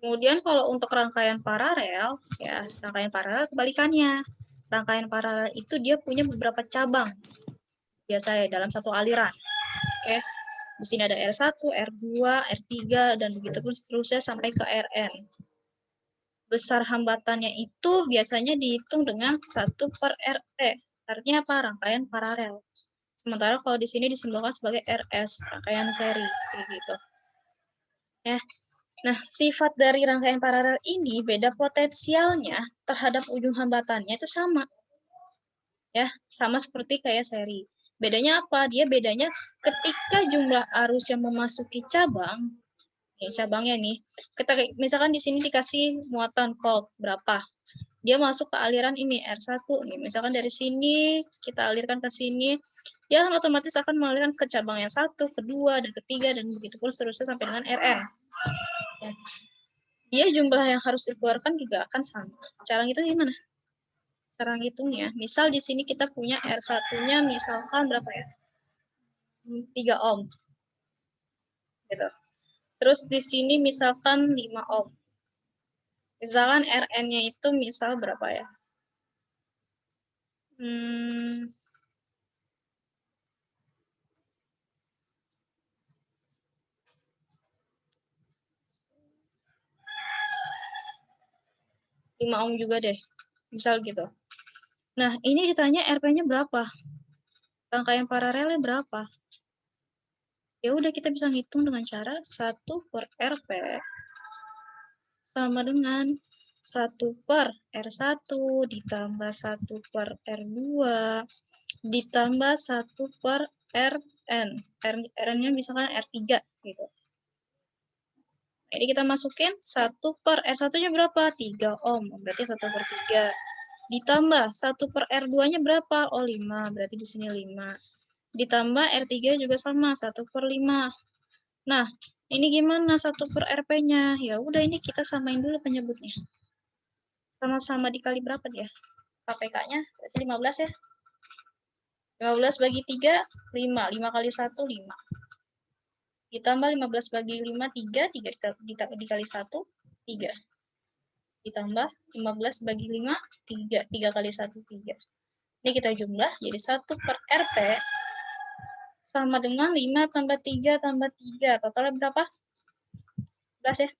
Kemudian kalau untuk rangkaian paralel, ya rangkaian paralel kebalikannya. Rangkaian paralel itu dia punya beberapa cabang biasanya dalam satu aliran. Oke. Di sini ada R1, R2, R3 dan begitu pun seterusnya sampai ke Rn. Besar hambatannya itu biasanya dihitung dengan 1/RT. Artinya apa? Rangkaian paralel. Sementara kalau di sini disimbolkan sebagai RS, rangkaian seri, kayak gitu. Ya. Nah, sifat dari rangkaian paralel ini beda potensialnya terhadap ujung hambatannya itu sama. Ya, sama seperti kayak seri. Bedanya apa? Dia bedanya ketika jumlah arus yang memasuki cabang, cabangnya nih, kita misalkan di sini dikasih muatan volt berapa, dia masuk ke aliran ini R1 nih, misalkan dari sini kita alirkan ke sini, dia otomatis akan mengalirkan ke cabang yang 1, kedua, dan ketiga, dan begitu pun seterusnya sampai dengan Rn. Ya. Dia jumlah yang harus dikeluarkan juga akan sama. Cara itu gimana? Cara ngitungnya, misal di sini kita punya R1-nya misalkan berapa ya? 3 ohm. Gitu. Terus di sini misalkan 5 ohm. Misalkan Rn-nya itu misal berapa ya? 5 ohm juga deh. Misal gitu. Nah, ini ditanya RP-nya berapa? Rangkaian paralelnya berapa? Ya udah kita bisa ngitung dengan cara 1/RP sama dengan 1/R1 ditambah 1/R2 ditambah 1/Rn. Rn-nya misalkan R3 gitu. Jadi kita masukin 1/R1-nya berapa? 3 ohm, berarti 1/3. Ditambah 1/R2-nya berapa? Oh, 5, berarti di sini 5. Ditambah R3 juga sama, 1/5. Nah, ini gimana 1/RP-nya? Ya udah, ini kita samain dulu penyebutnya. Sama-sama dikali berapa dia? KPK-nya berarti 15 ya. 15 bagi 3, 5. 5 kali 1, 5. Ditambah 15 bagi 5, 3. 3 dikali 1, 3. Ditambah 15 bagi 5, 3. 3 kali 1, 3. Ini kita jumlah, jadi 1/RP sama dengan 5 tambah 3 tambah 3. Totalnya berapa? 11 ya.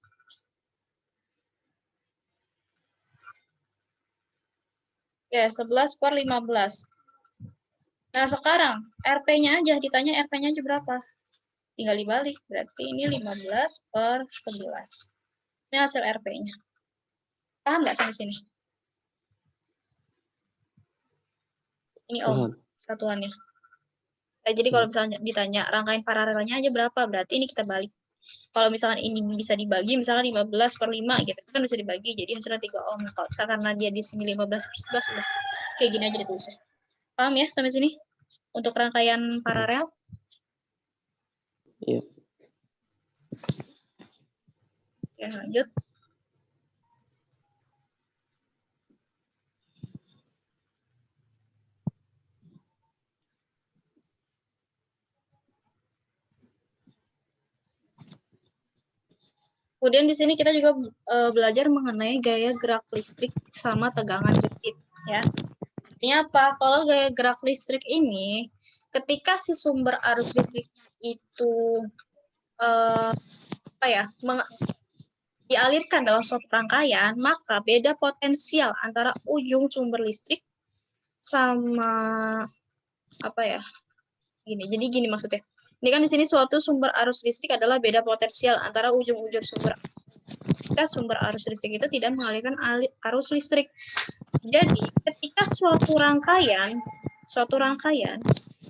Ya, 11/15. Nah, sekarang RP-nya aja, ditanya RP-nya aja berapa? Tinggal dibalik, berarti ini 15/11. Ini hasil RP-nya. Paham nggak sampai sini? Ini ohm satuannya. Nah, jadi kalau misalnya ditanya rangkaian paralelnya aja berapa, berarti ini kita balik. Kalau misalkan ini bisa dibagi, misalkan 15/5 gitu, kan bisa dibagi, jadi hasilnya 3 ohm. Kalau misalkan karena dia di sini 15/11, udah kayak gini aja ditulisnya. Paham ya sampai sini? Untuk rangkaian paralel? Iya. Ya, lanjut. Kemudian di sini kita juga belajar mengenai gaya gerak listrik sama tegangan jepit, ya. Artinya apa? Kalau gaya gerak listrik ini, ketika si sumber arus listriknya itu dialirkan dalam suatu rangkaian, maka beda potensial antara ujung sumber listrik sama Jadi gini maksudnya. Ini kan di sini suatu sumber arus listrik adalah beda potensial antara ujung-ujung sumber arus listrik itu tidak mengalirkan arus listrik. Jadi, ketika suatu rangkaian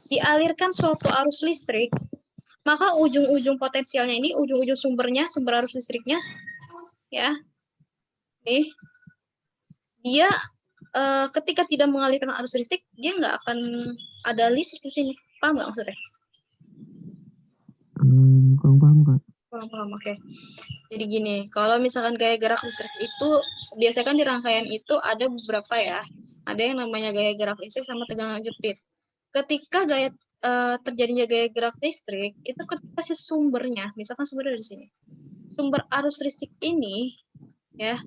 dialirkan suatu arus listrik, maka ujung-ujung potensialnya ini, ujung-ujung sumber arus listriknya, ya, dia ketika tidak mengalirkan arus listrik, dia nggak akan ada listrik di sini. Paham nggak maksudnya? Kurang paham, Kak. Kurang paham, oke. Jadi gini, kalau misalkan gaya gerak listrik itu, biasanya kan di rangkaian itu ada beberapa ya. Ada yang namanya gaya gerak listrik sama tegangan jepit. Ketika terjadinya gaya gerak listrik, itu ketika si sumbernya, misalkan sumbernya dari sini. sumber arus listrik ini ya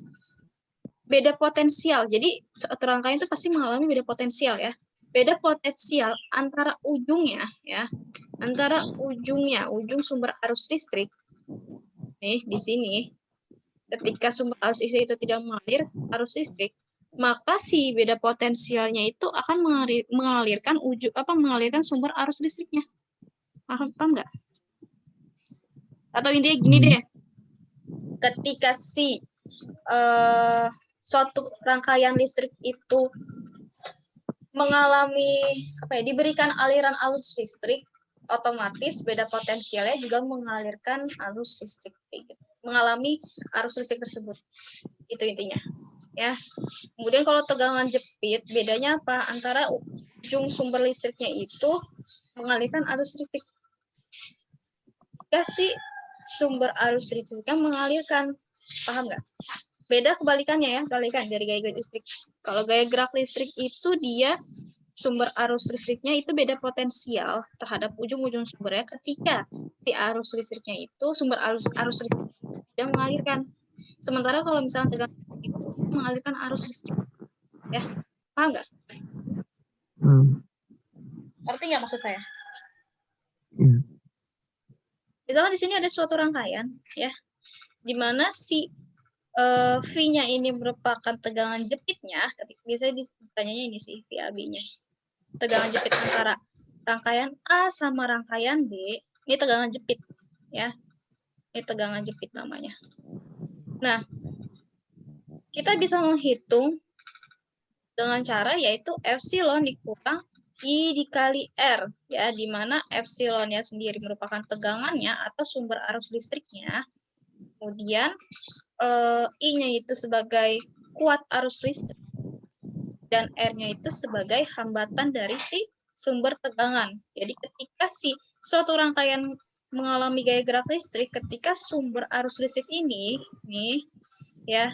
beda potensial. Jadi suatu rangkaian itu pasti mengalami beda potensial ya. Beda potensial antara ujungnya ya, antara ujung sumber arus listrik nih di sini. Ketika sumber arus listrik itu tidak mengalir arus listrik, maka si beda potensialnya itu akan mengalirkan mengalirkan sumber arus listriknya. Paham nggak? Atau intinya gini deh, ketika si suatu rangkaian listrik itu mengalami diberikan aliran arus listrik, otomatis beda potensialnya juga mengalirkan arus listrik, mengalami arus listrik tersebut. Itu intinya. Ya. Kemudian kalau tegangan jepit, bedanya apa? Antara ujung sumber listriknya itu mengalirkan arus listrik. Jika si sumber arus listriknya mengalirkan, paham nggak? Beda kebalikannya ya, kebalikan dari gaya gerak listrik. Kalau gaya gerak listrik itu dia sumber arus listriknya itu beda potensial terhadap ujung-ujung sumbernya ketika si arus listriknya itu sumber arus listrik tidak mengalirkan. Sementara kalau misalnya tegangan mengalirkan arus listrik, ya paham nggak? Ngerti nggak maksud saya? Misalnya di sini ada suatu rangkaian, ya, di mana si V-nya ini merupakan tegangan jepitnya. Biasanya ditanyanya ini sih VAB-nya. Tegangan jepit antara rangkaian A sama rangkaian B. Ini tegangan jepit, ya. Ini tegangan jepit namanya. Nah, kita bisa menghitung dengan cara yaitu epsilon dikurang I dikali R, ya, di mana epsilonnya sendiri merupakan tegangannya atau sumber arus listriknya. Kemudian I-nya itu sebagai kuat arus listrik dan R-nya itu sebagai hambatan dari si sumber tegangan. Jadi ketika si suatu rangkaian mengalami gaya gerak listrik, ketika sumber arus listrik ini, nih, ya,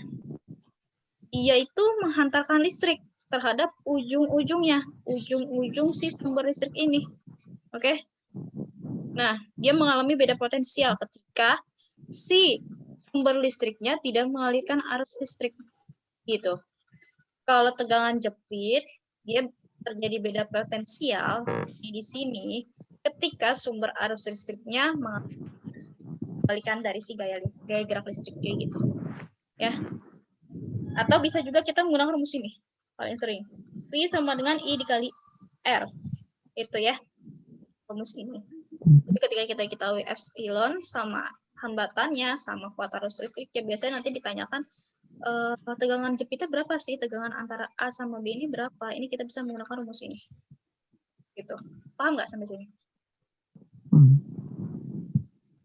dia itu menghantarkan listrik terhadap ujung-ujungnya, ujung-ujung si sumber listrik ini. Oke? Nah, dia mengalami beda potensial ketika si sumber listriknya tidak mengalirkan arus listrik. Gitu. Kalau tegangan jepit, dia terjadi beda potensial di sini ketika sumber arus listriknya mengalirkan dari si gaya gerak listrik kayak gitu. Ya. Atau bisa juga kita menggunakan rumus ini paling sering. V sama dengan I dikali R. Itu ya. Rumus ini. Jadi ketika kita ketahui epsilon sama hambatannya sama kuat arus listrik, ya biasanya nanti ditanyakan tegangan jepitnya berapa sih? Tegangan antara A sama B ini berapa? Ini kita bisa menggunakan rumus ini. Gitu. Paham nggak sampai sini?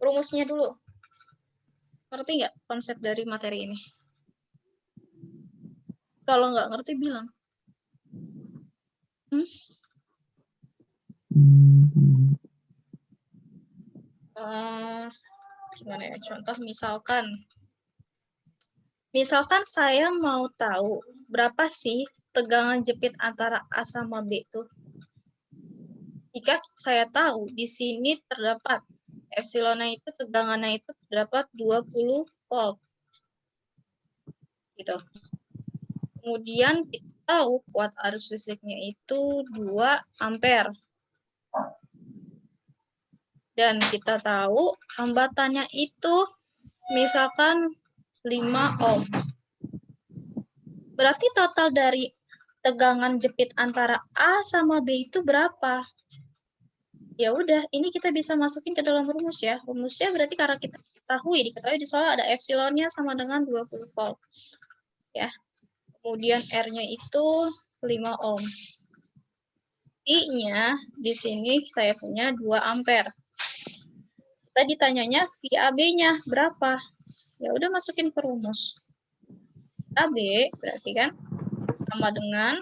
Rumusnya dulu. Ngerti nggak konsep dari materi ini? Kalau nggak ngerti, bilang. Gimana ya? Contoh misalkan saya mau tahu berapa sih tegangan jepit antara A sama B itu. Jika saya tahu di sini terdapat epsilonnya itu tegangannya itu terdapat 20 volt. Gitu. Kemudian kita tahu kuat arus listriknya itu 2 ampere. Dan kita tahu hambatannya itu misalkan 5 ohm. Berarti total dari tegangan jepit antara A sama B itu berapa? Ya udah, ini kita bisa masukin ke dalam rumus ya. Rumusnya berarti karena kita diketahui di soal ada epsilonnya sama dengan 20 volt. Ya. Kemudian R-nya itu 5 ohm. I-nya di sini saya punya 2 ampere. Kita ditanyanya VAB-nya berapa? Ya udah masukin ke rumus. VAB berarti kan sama dengan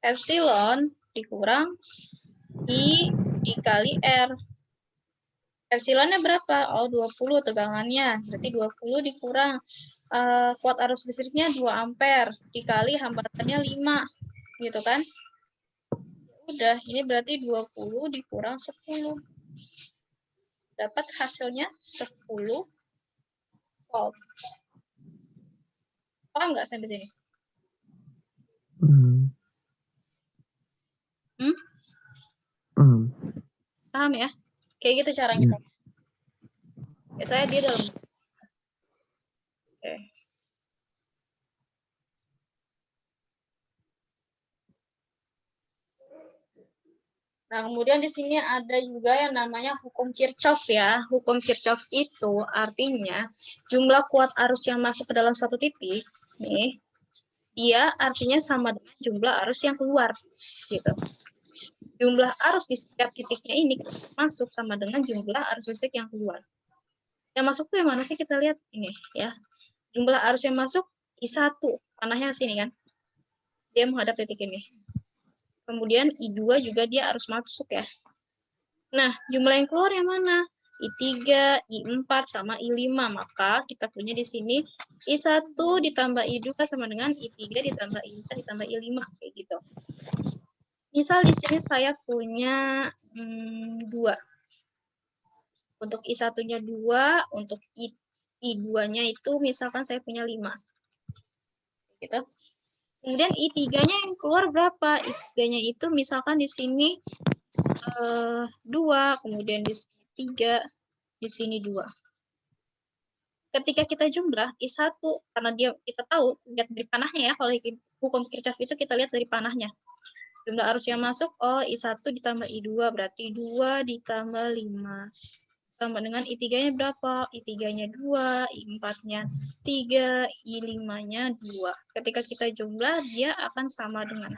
epsilon dikurang I dikali R. Epsilonnya berapa? Oh, 20 tegangannya. Berarti 20 dikurang kuat arus listriknya 2 ampere dikali hambatannya 5. Gitu kan? Udah, ini berarti 20 dikurang 10. Dapat hasilnya 10 volt. Paham nggak sampai sini? Paham ya? Kayak gitu caranya. Ya, saya dia dalam. Oke. Nah, kemudian di sini ada juga yang namanya hukum Kirchhoff ya. Hukum Kirchhoff itu artinya jumlah kuat arus yang masuk ke dalam satu titik, nih, dia artinya sama dengan jumlah arus yang keluar, gitu. Jumlah arus di setiap titiknya ini masuk sama dengan jumlah arus listrik yang keluar. Yang masuk tuh yang mana sih, kita lihat ini ya. Jumlah arus yang masuk I1, panahnya sini kan. Dia menghadap titik ini. Kemudian I2 juga dia harus masuk ya. Nah, jumlah yang keluar yang mana? I3, I4 sama I5. Maka kita punya di sini I1 ditambah I2 sama dengan I3 ditambah I4 ditambah I5 kayak gitu. Misal di sini saya punya 2. Untuk I1-nya 2, untuk I2-nya itu misalkan saya punya 5. Gitu. Kemudian I3-nya yang keluar berapa? I3-nya itu misalkan di sini 2, kemudian di sini 3, di sini 2. Ketika kita jumlah I1, karena kita tahu, lihat dari panahnya ya, kalau hukum Kirchhoff itu kita lihat dari panahnya. Jumlah arus yang masuk, I1 ditambah I2, berarti 2 ditambah 5. Sama dengan I3-nya berapa? I3-nya 2, I4-nya 3, I5-nya 2. Ketika kita jumlah, dia akan sama dengan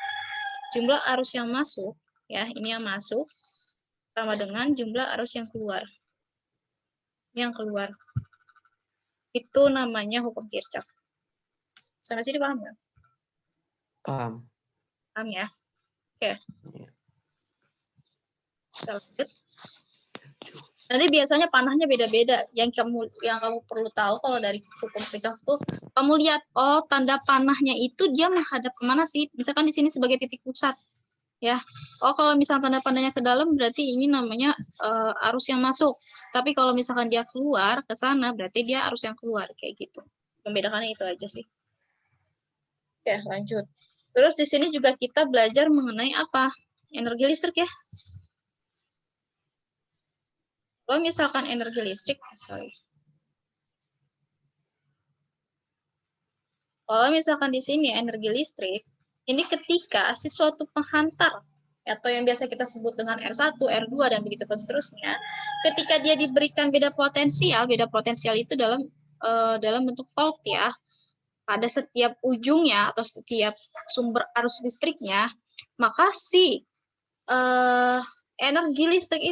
jumlah arus yang masuk, ya, ini yang masuk, sama dengan jumlah arus yang keluar. Yang keluar. Itu namanya hukum Kirchhoff. Sampai sini paham nggak? Paham. Paham ya? Oke. Kita lanjut. Nanti biasanya panahnya beda-beda. Yang kamu perlu tahu kalau dari hukum Kirchhoff tuh, kamu lihat, tanda panahnya itu dia menghadap kemana sih? Misalkan di sini sebagai titik pusat, ya. Kalau misalkan tanda panahnya ke dalam, berarti ini namanya arus yang masuk. Tapi kalau misalkan dia keluar ke sana, berarti dia arus yang keluar kayak gitu. Membedakannya itu aja sih. Oke, lanjut. Terus di sini juga kita belajar mengenai apa? Energi listrik ya. Kalau misalkan energi listrik, Kalau misalkan di sini energi listrik, ini ketika si suatu penghantar atau yang biasa kita sebut dengan R1, R2 dan begitu seterusnya, ketika dia diberikan beda potensial itu dalam bentuk volt ya. Pada setiap ujungnya atau setiap sumber arus listriknya, maka si energi listrik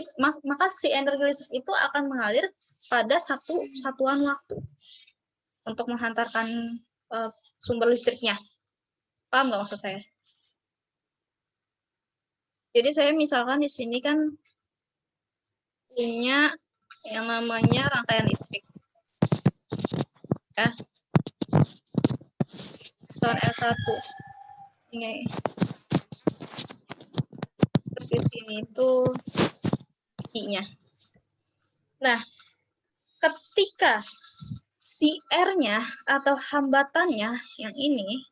itu akan mengalir pada satu satuan waktu untuk menghantarkan sumber listriknya. Paham nggak maksud saya? Jadi saya misalkan di sini kan punya yang namanya rangkaian listrik. Ya. Soal R1. Ini. Terus di sini itu I-nya. Nah, ketika si R-nya atau hambatannya yang ini,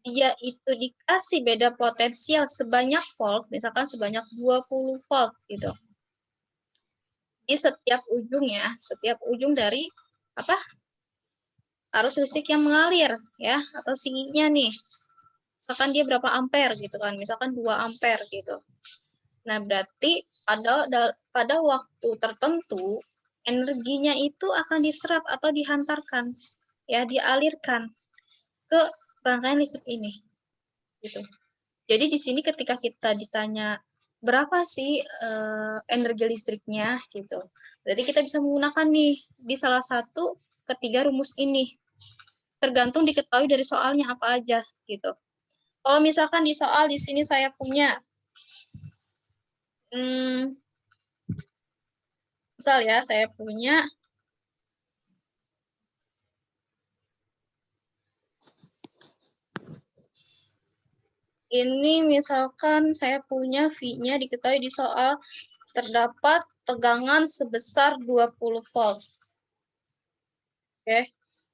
dia itu dikasih beda potensial sebanyak volt, misalkan sebanyak 20 volt gitu. Di setiap ujung dari apa? Arus listrik yang mengalir ya, atau I-nya nih. Misalkan dia berapa ampere gitu kan, misalkan 2 ampere gitu. Nah, berarti pada waktu tertentu energinya itu akan diserap atau dihantarkan ya, dialirkan ke rangkaian listrik ini gitu. Jadi di sini ketika kita ditanya berapa sih energi listriknya gitu, berarti kita bisa menggunakan nih di salah satu ketiga rumus ini, tergantung diketahui dari soalnya apa aja gitu. Kalau misalkan di soal di sini saya punya misal ya, saya punya ini, misalkan saya punya V-nya diketahui di soal terdapat tegangan sebesar 20 volt. Oke.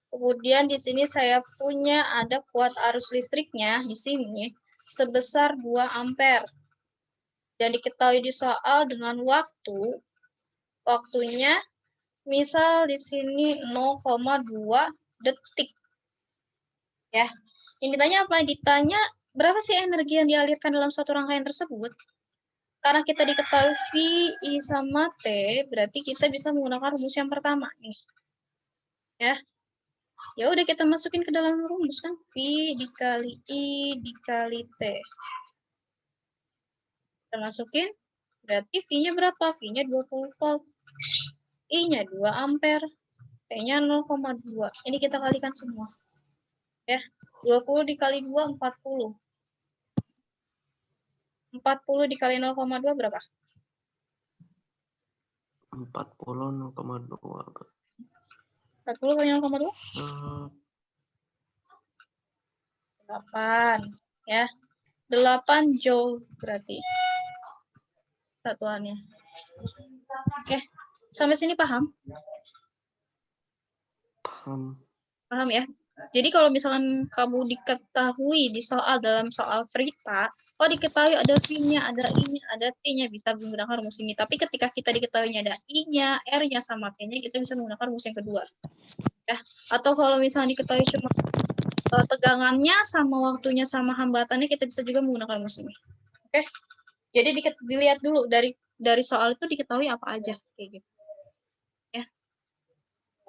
Kemudian di sini saya punya ada kuat arus listriknya di sini sebesar 2 ampere. Dan diketahui di soal dengan waktunya misal di sini 0,2 detik. Ya. Yang ditanya apa? Ditanya berapa sih energi yang dialirkan dalam satu rangkaian tersebut? Karena kita diketahui V, I sama T, berarti kita bisa menggunakan rumus yang pertama nih. Ya. Ya udah kita masukin ke dalam rumus kan. V dikali I dikali T. Kita masukin, berarti V-nya berapa? V-nya 20 volt. I-nya 2 ampere. T-nya 0,2. Ini kita kalikan semua. Ya. 20 dikali 2, 40. 40 dikali 0,2 berapa? 40 0,2. 40 kali 0,2? 8. Ya. 8 joule berarti. Satuannya. Oke. Sampai sini paham? Paham. Paham ya? Jadi kalau misalkan kamu diketahui di soal dalam soal Frita, oh diketahui ada V-nya, ada I-nya, ada T-nya, bisa menggunakan rumus ini. Tapi ketika kita diketahuinya ada I-nya, R-nya, sama T-nya, kita bisa menggunakan rumus yang kedua. Ya. Atau kalau misalnya diketahui cuma tegangannya sama waktunya sama hambatannya, kita bisa juga menggunakan rumus ini. Oke? Jadi dilihat dulu dari soal itu diketahui apa aja kayak gitu. Ya.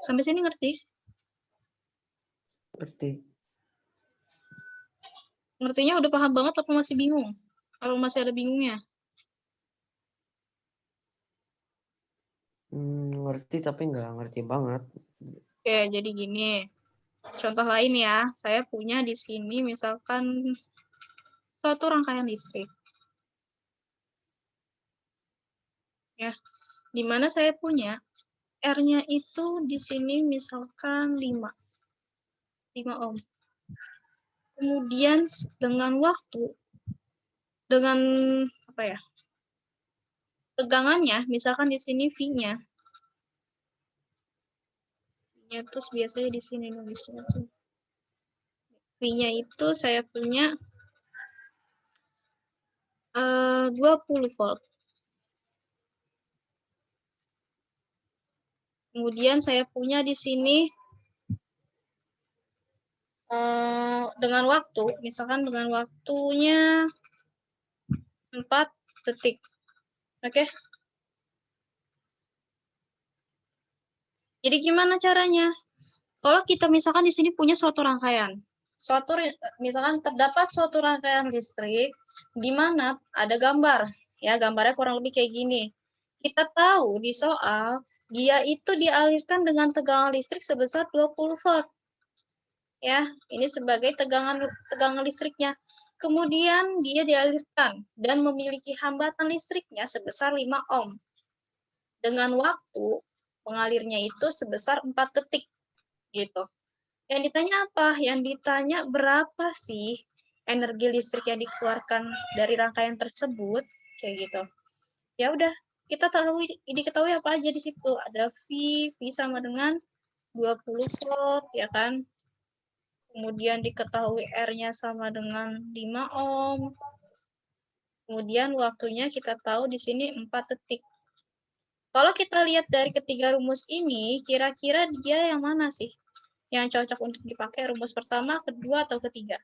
Sampai sini ngerti? Ngerti. Ngertinya udah paham banget apa masih bingung? Kalau masih ada bingungnya? Ngerti tapi nggak ngerti banget. Oke, jadi gini. Contoh lain ya, saya punya di sini misalkan suatu rangkaian listrik. Ya, di mana saya punya R-nya itu di sini misalkan 5 ohm. Kemudian dengan waktu, dengan apa ya? Tegangannya, misalkan di sini V-nya. V-nya terus biasanya di sini nulisnya tuh. V-nya itu saya punya 20 volt. Kemudian saya punya di sini dengan waktu, misalkan dengan waktunya 4 detik. Oke? Jadi gimana caranya? Kalau kita misalkan di sini punya suatu rangkaian, misalkan terdapat suatu rangkaian listrik di mana ada gambar, ya gambarnya kurang lebih kayak gini. Kita tahu di soal dia itu dialirkan dengan tegangan listrik sebesar 20 volt. Ya, ini sebagai tegangan listriknya. Kemudian dia dialirkan dan memiliki hambatan listriknya sebesar 5 ohm. Dengan waktu mengalirnya itu sebesar 4 detik. Gitu. Yang ditanya apa? Yang ditanya berapa sih energi listrik yang dikeluarkan dari rangkaian tersebut? Kayak gitu. Ya udah, kita diketahui apa aja di situ. Ada V sama dengan 20 volt, ya kan? Kemudian diketahui R-nya sama dengan 5 ohm. Kemudian waktunya kita tahu di sini 4 detik. Kalau kita lihat dari ketiga rumus ini, kira-kira dia yang mana sih? Yang cocok untuk dipakai rumus pertama, kedua, atau ketiga?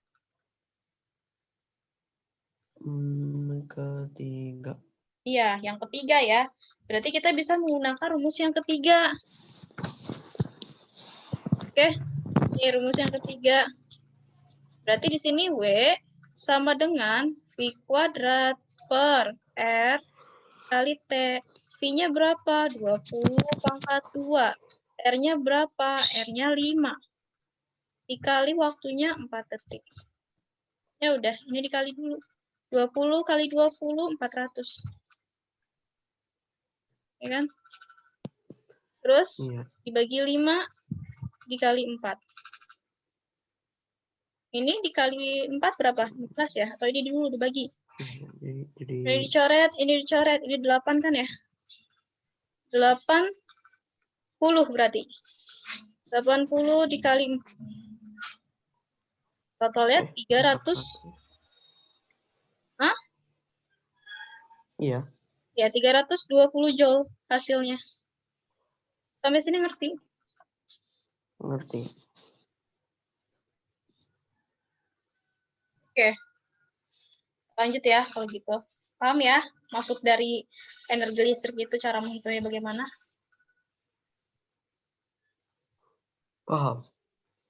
Ketiga. Iya, yang ketiga ya. Berarti kita bisa menggunakan rumus yang ketiga. Oke, ini rumus yang ketiga. Berarti di sini W sama dengan V kuadrat per R kali T. V-nya berapa? 20 pangkat 2. R-nya berapa? R-nya 5. Dikali waktunya 4 detik. Ya udah, ini dikali dulu. 20 kali 20, 400. Ya kan? Terus Iya. dibagi 5, dikali 4. Ini dikali 4 berapa? 14 ya? Atau ini dulu dibagi? Jadi Ini dicoret, ini 8 kan ya? 80 berarti. 80 dikali 4. Totalnya Oke, 300. Hah? Iya, Ya, 320 joule hasilnya. Sampai sini ngerti? ngerti. Oke, lanjut ya kalau gitu. Paham ya? Maksud dari energi listrik itu cara menghitungnya bagaimana? Paham.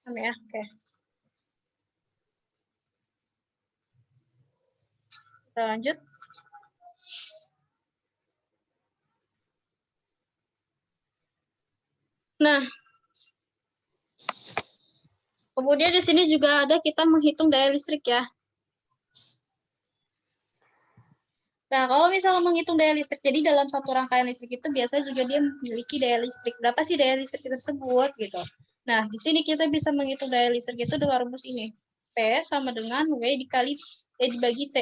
Paham ya? Oke. Kita lanjut. Nah, kemudian di sini juga ada kita menghitung daya listrik ya. Nah, kalau misalnya menghitung daya listrik, jadi dalam satu rangkaian listrik itu biasanya juga dia memiliki daya listrik. Berapa sih daya listrik tersebut gitu. Nah, di sini kita bisa menghitung daya listrik itu dengan rumus ini. P sama dengan W dikali dibagi T.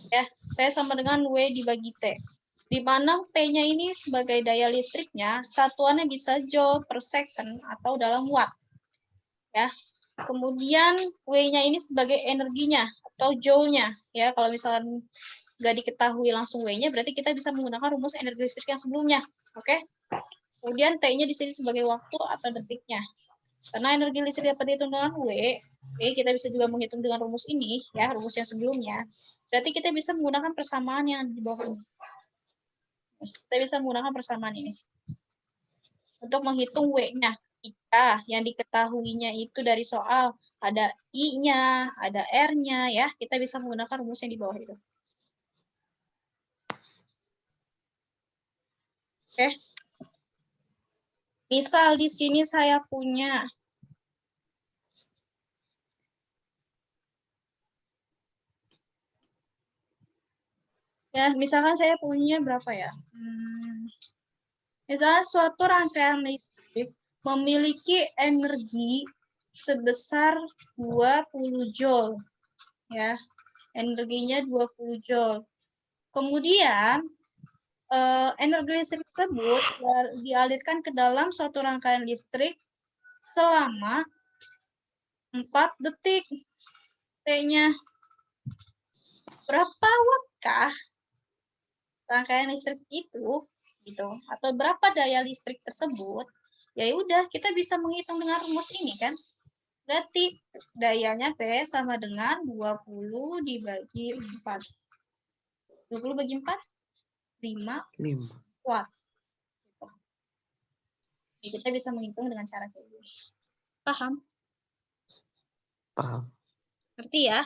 Ya, P sama dengan W dibagi T. Di mana P-nya ini sebagai daya listriknya, satuannya bisa joule per second atau dalam watt. Ya. Kemudian W-nya ini sebagai energinya atau joule-nya. Ya, kalau misalnya nggak diketahui langsung W-nya, berarti kita bisa menggunakan rumus energi listrik yang sebelumnya. Oke? Kemudian T-nya di sini sebagai waktu atau detiknya. Karena energi listrik dapat dihitung dengan W, kita bisa juga menghitung dengan rumus ini, ya, rumus yang sebelumnya. Berarti kita bisa menggunakan persamaan yang di bawah ini. Kita bisa menggunakan persamaan ini. Untuk menghitung W-nya. Jika yang diketahuinya itu dari soal ada I-nya, ada R-nya, ya, kita bisa menggunakan rumus yang di bawah itu. Oke. Misal di sini saya punya ya, misalkan saya punya berapa ya? Misalnya suatu rangkaian listrik memiliki energi sebesar 20 joule. Ya, energinya 20 joule. Kemudian energi listrik tersebut dialirkan ke dalam suatu rangkaian listrik selama 4 detik. T-nya berapa wattkah rangkaian listrik itu gitu, atau berapa daya listrik tersebut? Ya udah, kita bisa menghitung dengan rumus ini kan. Berarti dayanya P sama dengan 20 dibagi 4. 20 bagi 4 5 watt. Jadi kita bisa menghitung dengan cara kayak gini. Paham? Paham. Ngerti ya?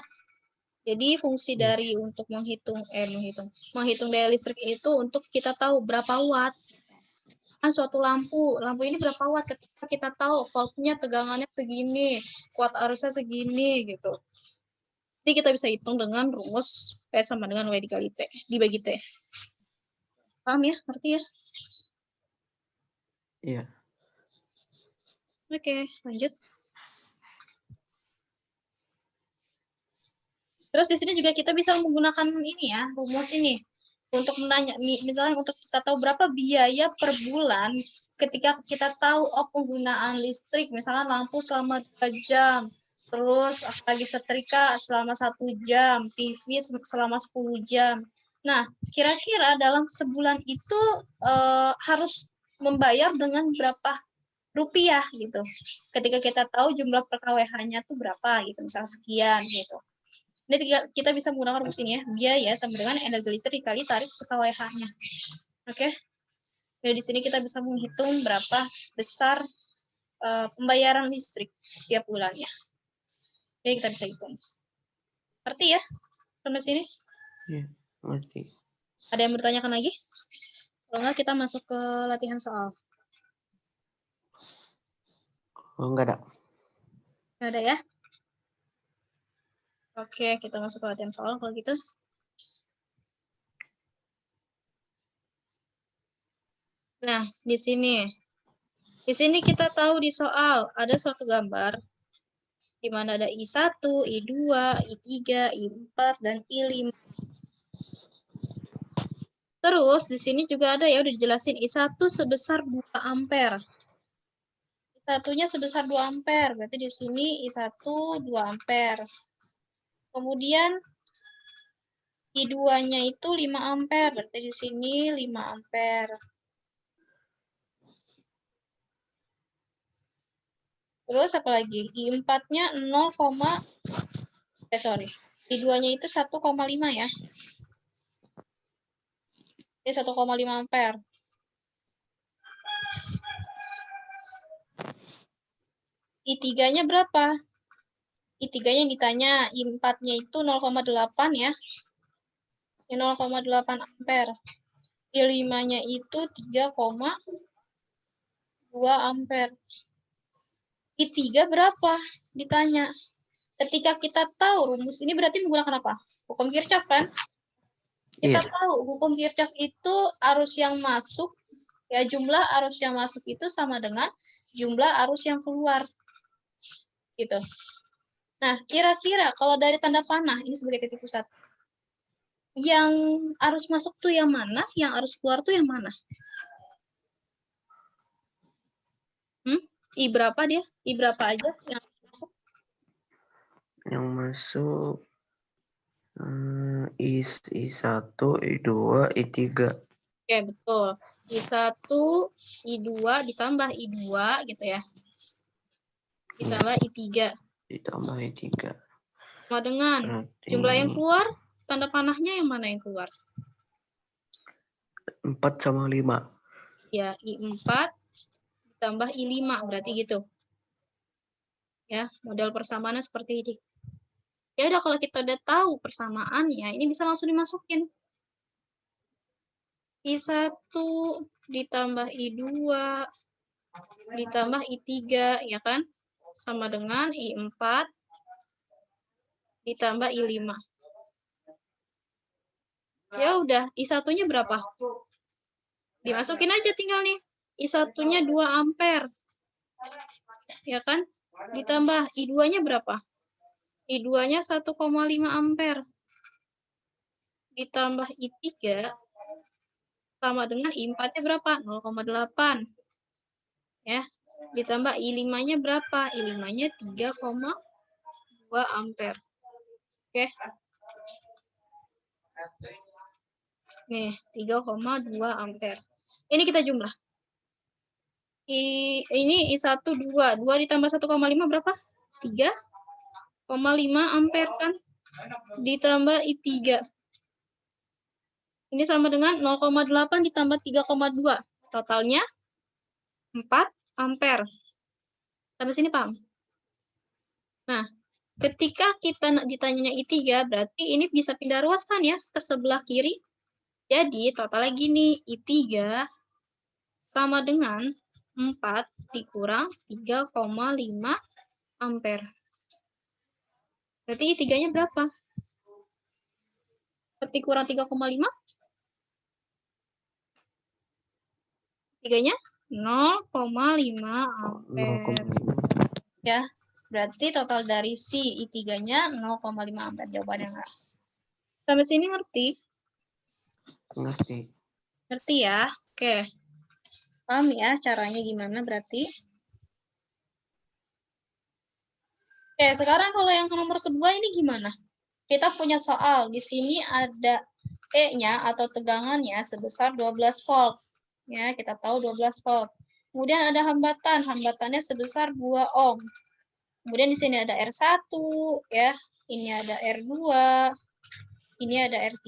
Jadi fungsi dari untuk menghitung daya listrik itu untuk kita tahu berapa watt. Kan suatu lampu ini berapa watt, ketika kita tahu voltnya tegangannya segini, kuat arusnya segini gitu. Jadi kita bisa hitung dengan rumus P sama dengan W dikali T dibagi T. Paham ya? Ngerti ya? Iya. Oke, lanjut. Terus di sini juga kita bisa menggunakan ini ya, rumus ini. Untuk menanya, misalnya untuk kita tahu berapa biaya per bulan ketika kita tahu penggunaan listrik, misalnya lampu selama 2 jam, terus lagi setrika selama 1 jam, TV selama 10 jam. Nah, kira-kira dalam sebulan itu harus membayar dengan berapa rupiah gitu. Ketika kita tahu jumlah per KWH-nya tuh berapa gitu, misalnya sekian gitu. Ini kita bisa menggunakan rumus ini ya, biaya sama dengan energi listrik dikali tarif per KWH-nya. Oke. Jadi di sini kita bisa menghitung berapa besar pembayaran listrik setiap bulannya. Jadi kita bisa hitung. Ngerti ya? Sampai sini? Iya, ngerti. Ada yang bertanyakan lagi? Kalau enggak kita masuk ke latihan soal. Oh, enggak ada. Nggak ada ya? Oke, kita masuk ke latihan soal kalau gitu. Nah, di sini kita tahu di soal ada suatu gambar di mana ada I1, I2, I3, I4, dan I5. Terus di sini juga ada ya, udah dijelasin I1 sebesar 2 ampere. satunya sebesar 2 ampere. Berarti di sini I1 2 ampere. Kemudian I2-nya itu 5 ampere. Berarti di sini 5 ampere. Terus apa lagi? I4-nya 0, I2-nya itu 1,5 ya. Ini 1,5 ampere. I3-nya berapa? I3-nya ditanya, I4-nya itu 0,8 ya. Ini 0,8 ampere. I5-nya itu 3,2 ampere. I3 berapa? Ditanya. Ketika kita tahu rumus ini berarti menggunakan apa? Hukum Kirchhoff kan? Kita tahu hukum Kirchhoff itu arus yang masuk, ya jumlah arus yang masuk itu sama dengan jumlah arus yang keluar. Gitu. Nah, kira-kira kalau dari tanda panah, ini sebagai titik pusat, yang arus masuk tuh yang mana, yang arus keluar tuh yang mana? I berapa dia? I berapa aja yang masuk? Yang masuk I1, I2, I3. Oke, betul. I1, I2 ditambah I2 gitu ya. Ditambah I3. Ditambah I3. Sama dengan berarti jumlah yang keluar, tanda panahnya yang mana yang keluar? 4 sama 5. Ya, I4 ditambah I5, berarti gitu. Ya, model persamaannya seperti ini. Ya udah, kalau kita udah tahu persamaannya, ini bisa langsung dimasukin. I1 ditambah I2 ditambah I3, ya kan? Sama dengan I4 ditambah I5. Ya udah, I1-nya berapa? Dimasukin aja tinggal nih. I1-nya 2 ampere. Ya kan? Ditambah I2-nya berapa? I2-nya 1,5 ampere. Ditambah I3 sama dengan I4-nya berapa? 0,8. Ya. Ditambah I5-nya berapa? I5-nya 3,2 ampere. Oke. Nih, 3,2 ampere. Ini kita jumlah. Ini I1 2. 2 ditambah 1,5 berapa? 3,5 ampere kan? Ditambah I3. Ini sama dengan 0,8 ditambah 3,2. Totalnya 4 ampere. Sampai sini paham? Nah, ketika kita ditanyanya I3, berarti ini bisa pindah ruas kan ya ke sebelah kiri. Jadi total lagi nih, I3 sama dengan 4 dikurang 3,5 ampere. Berarti I3-nya berapa? 4 dikurang 3,5? 3-nya 0,5 ampere. Ya, berarti total dari si I3-nya 0,5 ampere. Jawabannya enggak. Sampai sini ngerti? Ngerti. Ngerti ya? Oke. Paham ya caranya gimana berarti? Oke, sekarang kalau yang nomor kedua ini gimana? Kita punya soal. Di sini ada E-nya atau tegangannya sebesar 12 volt. Ya, kita tahu 12 volt. Kemudian ada hambatan. Hambatannya sebesar 2 ohm. Kemudian di sini ada R1, ya. Ini ada R2. Ini ada R3.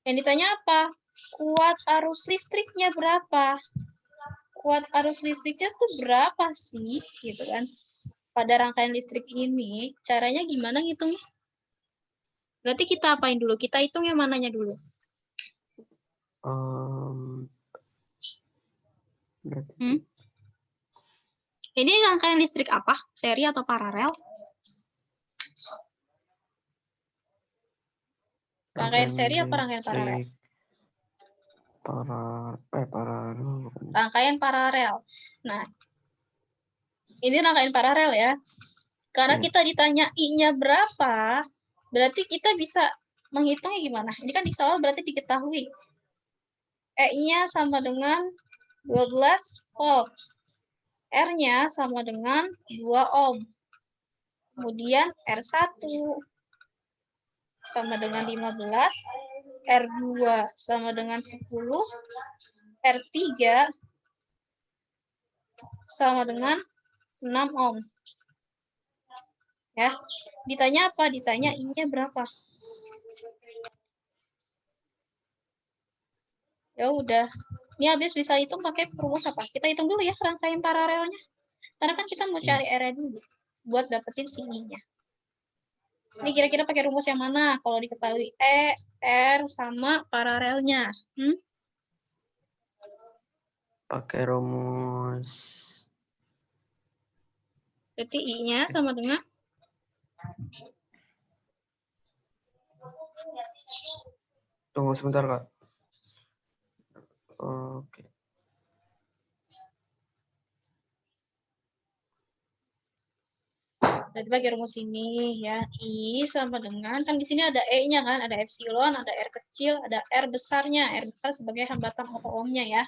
Yang ditanya apa? Kuat arus listriknya berapa? Kuat arus listriknya tuh berapa sih? Gitu kan. Pada rangkaian listrik ini, caranya gimana ngitungnya? Berarti kita apain dulu? Kita hitung yang mananya dulu? Ini rangkaian listrik apa? Seri atau paralel? Rangkaian seri apa rangkaian paralel? Paralel. Rangkaian paralel. Nah, ini rangkaian paralel ya. Karena kita ditanya I-nya berapa, berarti kita bisa menghitungnya gimana? Ini kan di soal berarti diketahui. E-nya sama dengan 12 volt. R-nya sama dengan 2 ohm. Kemudian R1 sama dengan 15, R2 sama dengan 10, R3 sama dengan 6 ohm. Ya, ditanya apa? Ditanya I-nya berapa? Ya udah. Ini habis bisa hitung pakai rumus apa? Kita hitung dulu ya rangkaian paralelnya. Karena kan kita mau cari R-nya dulu buat dapetin si I-nya. Ini kira-kira pakai rumus yang mana? Kalau diketahui E, R, sama paralelnya. Pakai rumus. Berarti I-nya sama dengan Tunggu sebentar, Kak. Oke. berarti pakai rumus ini ya. I sama dengan, kan di sini ada E-nya kan, ada epsilon, ada R kecil, ada R besarnya. R besar sebagai hambatan atau ohmnya ya.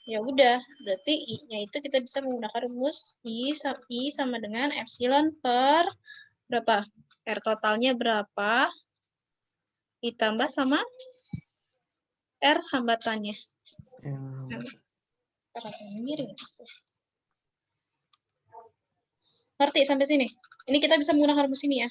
Ya udah, berarti I-nya itu kita bisa menggunakan rumus I sama dengan epsilon per berapa? R totalnya berapa? Ditambah sama R hambatannya. Ngerti sampai sini? Ini kita bisa menggunakan rumus ini ya.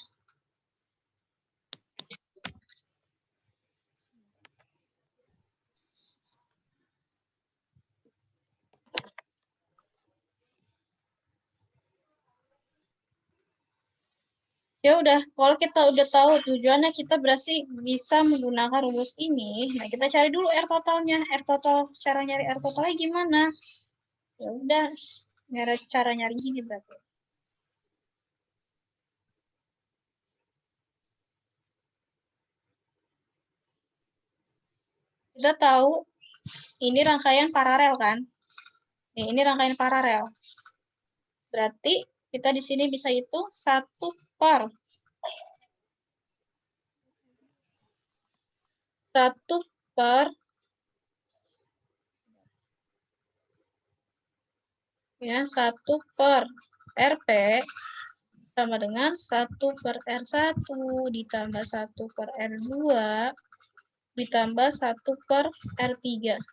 Ya udah, kalau kita udah tahu tujuannya kita berarti bisa menggunakan rumus ini. Nah, kita cari dulu R totalnya. R total, cara nyari R totalnya gimana? Ya udah, cara nyari ini berarti. Kita tahu ini rangkaian paralel kan? Ini rangkaian paralel. Berarti kita di sini bisa hitung 1 per 1 per RP sama dengan 1 per R1 ditambah 1 per R2 ditambah 1 per R3. 1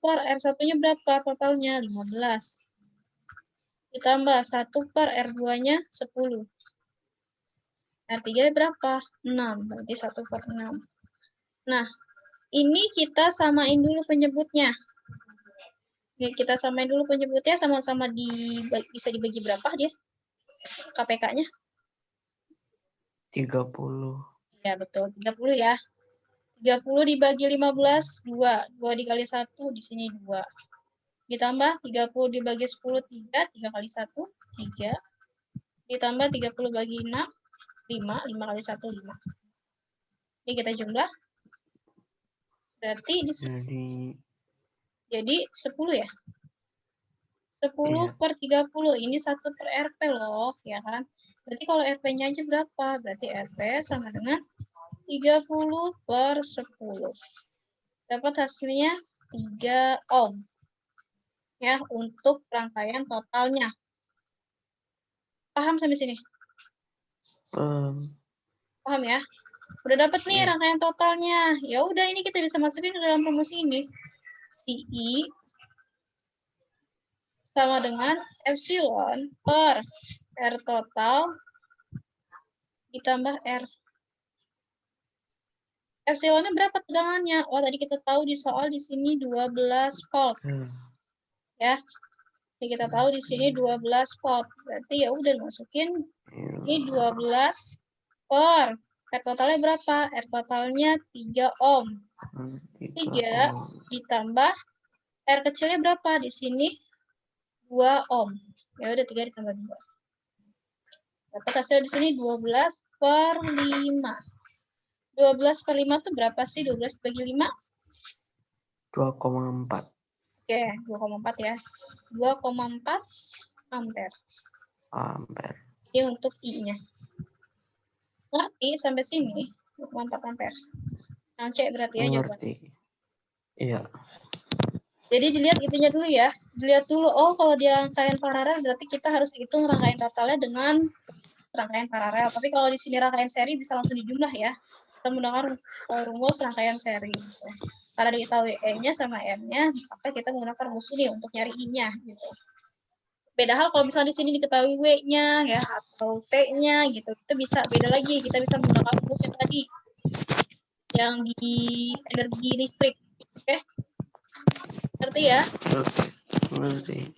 per R1-nya berapa totalnya? 15. Ditambah 1 per R2-nya 10. R3 berapa? 6. Berarti 1 per 6. Nah, ini kita samain dulu penyebutnya. Ini kita samain dulu penyebutnya, sama-sama bisa dibagi berapa dia? KPK-nya? 30. Ya, betul. 30 ya. 30 dibagi 15, 2. 2 dikali 1, di sini 2. Ditambah 30 dibagi 10, 3. 3 kali 1, 3. Ditambah 30 bagi 6, 5. 5 kali 1, 5. Ini kita jumlah. Berarti jadi 10 ya. 10 per 30. Ini 1 per RP loh, ya kan? Berarti kalau RP-nya aja berapa? Berarti RP sama dengan 30 per 10. Dapat hasilnya 3 ohm. Ya, untuk rangkaian totalnya. Paham sampai sini? Paham ya? Udah dapat nih rangkaian totalnya. Ya udah, ini kita bisa masukin ke dalam rumus ini. Si I sama dengan epsilon per R total ditambah R. Epsilonnya berapa tegangannya? Oh, tadi kita tahu di soal di sini 12 volt. Ya. Jadi kita tahu di sini 12 volt. Berarti ya udah masukin ini 12 per R totalnya berapa? R totalnya 3 ohm. 3 ditambah R kecilnya berapa? Di sini 2 ohm. Ya udah 3 ditambah 2. Dapat hasil di sini 12 per 5. 12 per 5 itu berapa sih? 12 bagi 5? 2,4. Oke, 2,4 ya. 2,4 ampere. Ini untuk I-nya. Ngerti sampai sini? 2,4 ampere. Yang C berarti ya jawabannya. Iya. Jadi dilihat itunya dulu ya. Dilihat dulu, oh kalau dia rangkaian paralel berarti kita harus hitung rangkaian totalnya dengan rangkaian paralel. Tapi kalau di sini rangkaian seri bisa langsung dijumlah ya. Kita menggunakan rumus rangkaian seri. Gitu. Karena diketahui E-nya sama M-nya, maka kita menggunakan rumus ini untuk nyari I-nya. Gitu. Beda hal kalau misalnya di sini diketahui W-nya ya atau T-nya gitu. Itu bisa beda lagi. Kita bisa menggunakan rumus yang tadi. Yang di energi listrik. Oke. Ngerti ya? Oke, ngerti.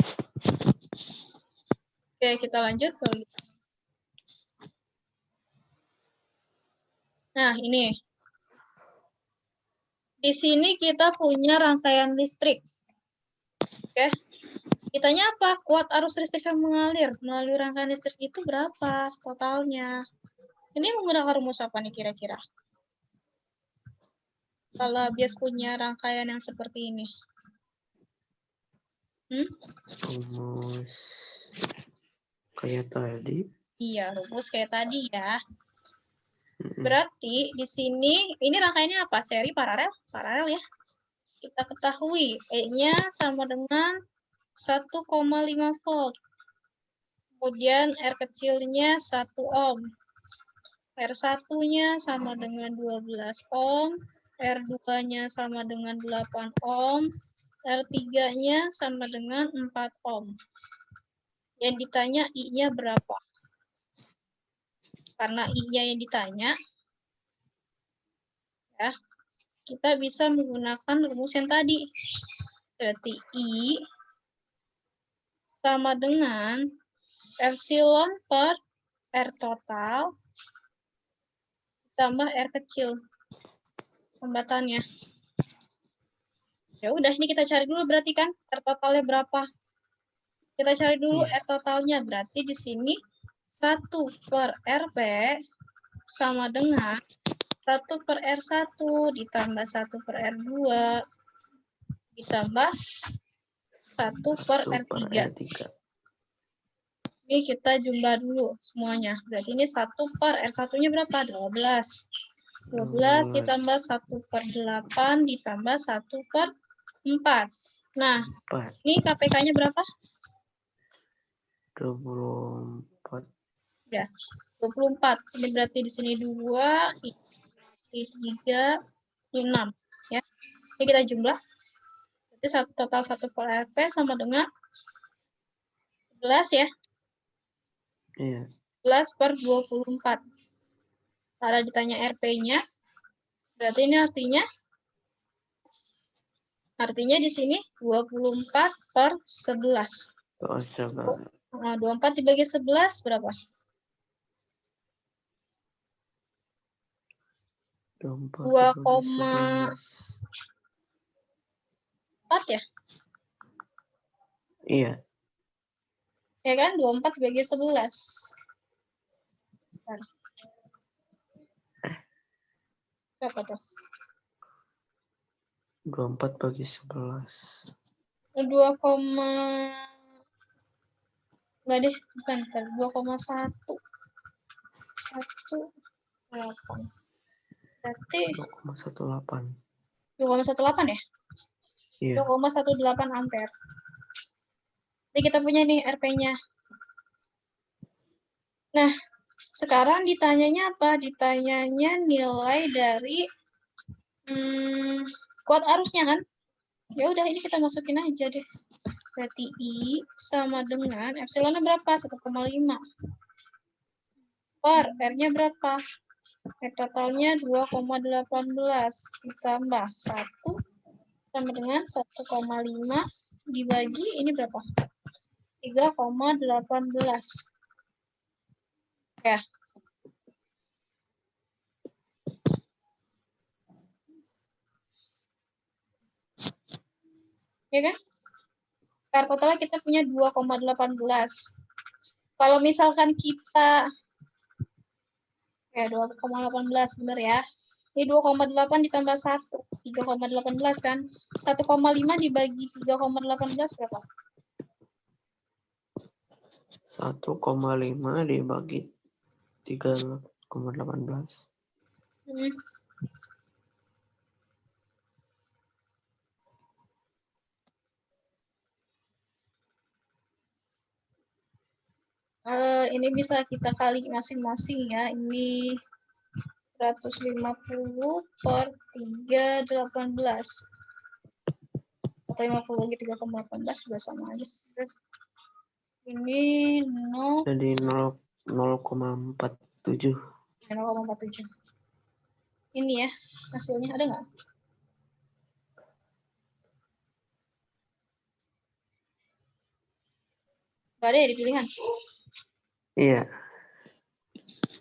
Oke, kita lanjut. Nah, ini. Di sini kita punya rangkaian listrik. Oke. Ditanya apa? Kuat arus listrik yang mengalir melalui rangkaian listrik itu berapa totalnya? Ini menggunakan rumus apa nih kira-kira? Kalau bias punya rangkaian yang seperti ini. Rumus kayak tadi. Iya, rumus kayak tadi ya. Berarti di sini, ini rangkaiannya apa? Seri paralel? Paralel ya. Kita ketahui E-nya sama dengan 1,5 volt. Kemudian R kecilnya 1 ohm. R1-nya sama dengan 12 ohm. R2-nya sama dengan 8 ohm. R3-nya sama dengan 4 ohm. Yang ditanya I-nya berapa? Karena I-nya yang ditanya, ya, kita bisa menggunakan rumus yang tadi. Berarti I sama dengan epsilon per R total tambah R kecil. Hambatannya. Ya udah, ini kita cari dulu berarti kan R totalnya berapa? Kita cari dulu R totalnya. Berarti di sini 1 per RP sama dengan 1 per R1 ditambah 1 per R2 ditambah 1 per R3. Ini kita jumlah dulu semuanya. Berarti ini 1 per R1-nya berapa? 12. 12 ditambah 1 per 8 ditambah 1 per 4. Nah, ini KPK-nya berapa? 24. Ya, 24. Ini berarti di sini 2, ini 3, ini 6. Ya. Ini kita jumlah. Berarti total 1 per RP sama dengan 11 ya. Iya. 11 per 24. Kalau ditanya RP-nya, berarti ini artinya di sini 24 per 11. Oh, coba. Nah, 24 dibagi 11 berapa? 2,4 ya? Iya. Ya kan? 24 dibagi 11. Bentar. Berapa tuh? 24 bagi 11. 2, enggak deh, bukan. 2,1. 1,8. Berarti 2,18. 2,18 ya? Iya. 2,18 ampere. Jadi kita punya nih RP-nya. Nah, sekarang ditanyanya apa? Ditanyanya nilai dari kuat arusnya kan? Ya udah, ini kita masukin aja deh. Berarti I sama dengan epsilonnya berapa? 1,5. Per R-nya berapa? R totalnya 2,18 ditambah 1 sama dengan 1,5 dibagi ini berapa? 3,18. Ya. Ya kan? R totalnya kita punya 2,18. Kalau misalkan kita 2,18 benar ya. Ini 2,8 ditambah 1, 3,18 kan. 1,5 dibagi 3,18 berapa? 1,5 dibagi 3,18. Ini bisa kita kali masing-masing ya. Ini 150 per 3,18. Atau 50 lagi 3,18 juga sama aja. Ini 0, Jadi 0,47. 0,47. Ini ya, hasilnya ada nggak? Nggak ada ya di pilihan? Iya.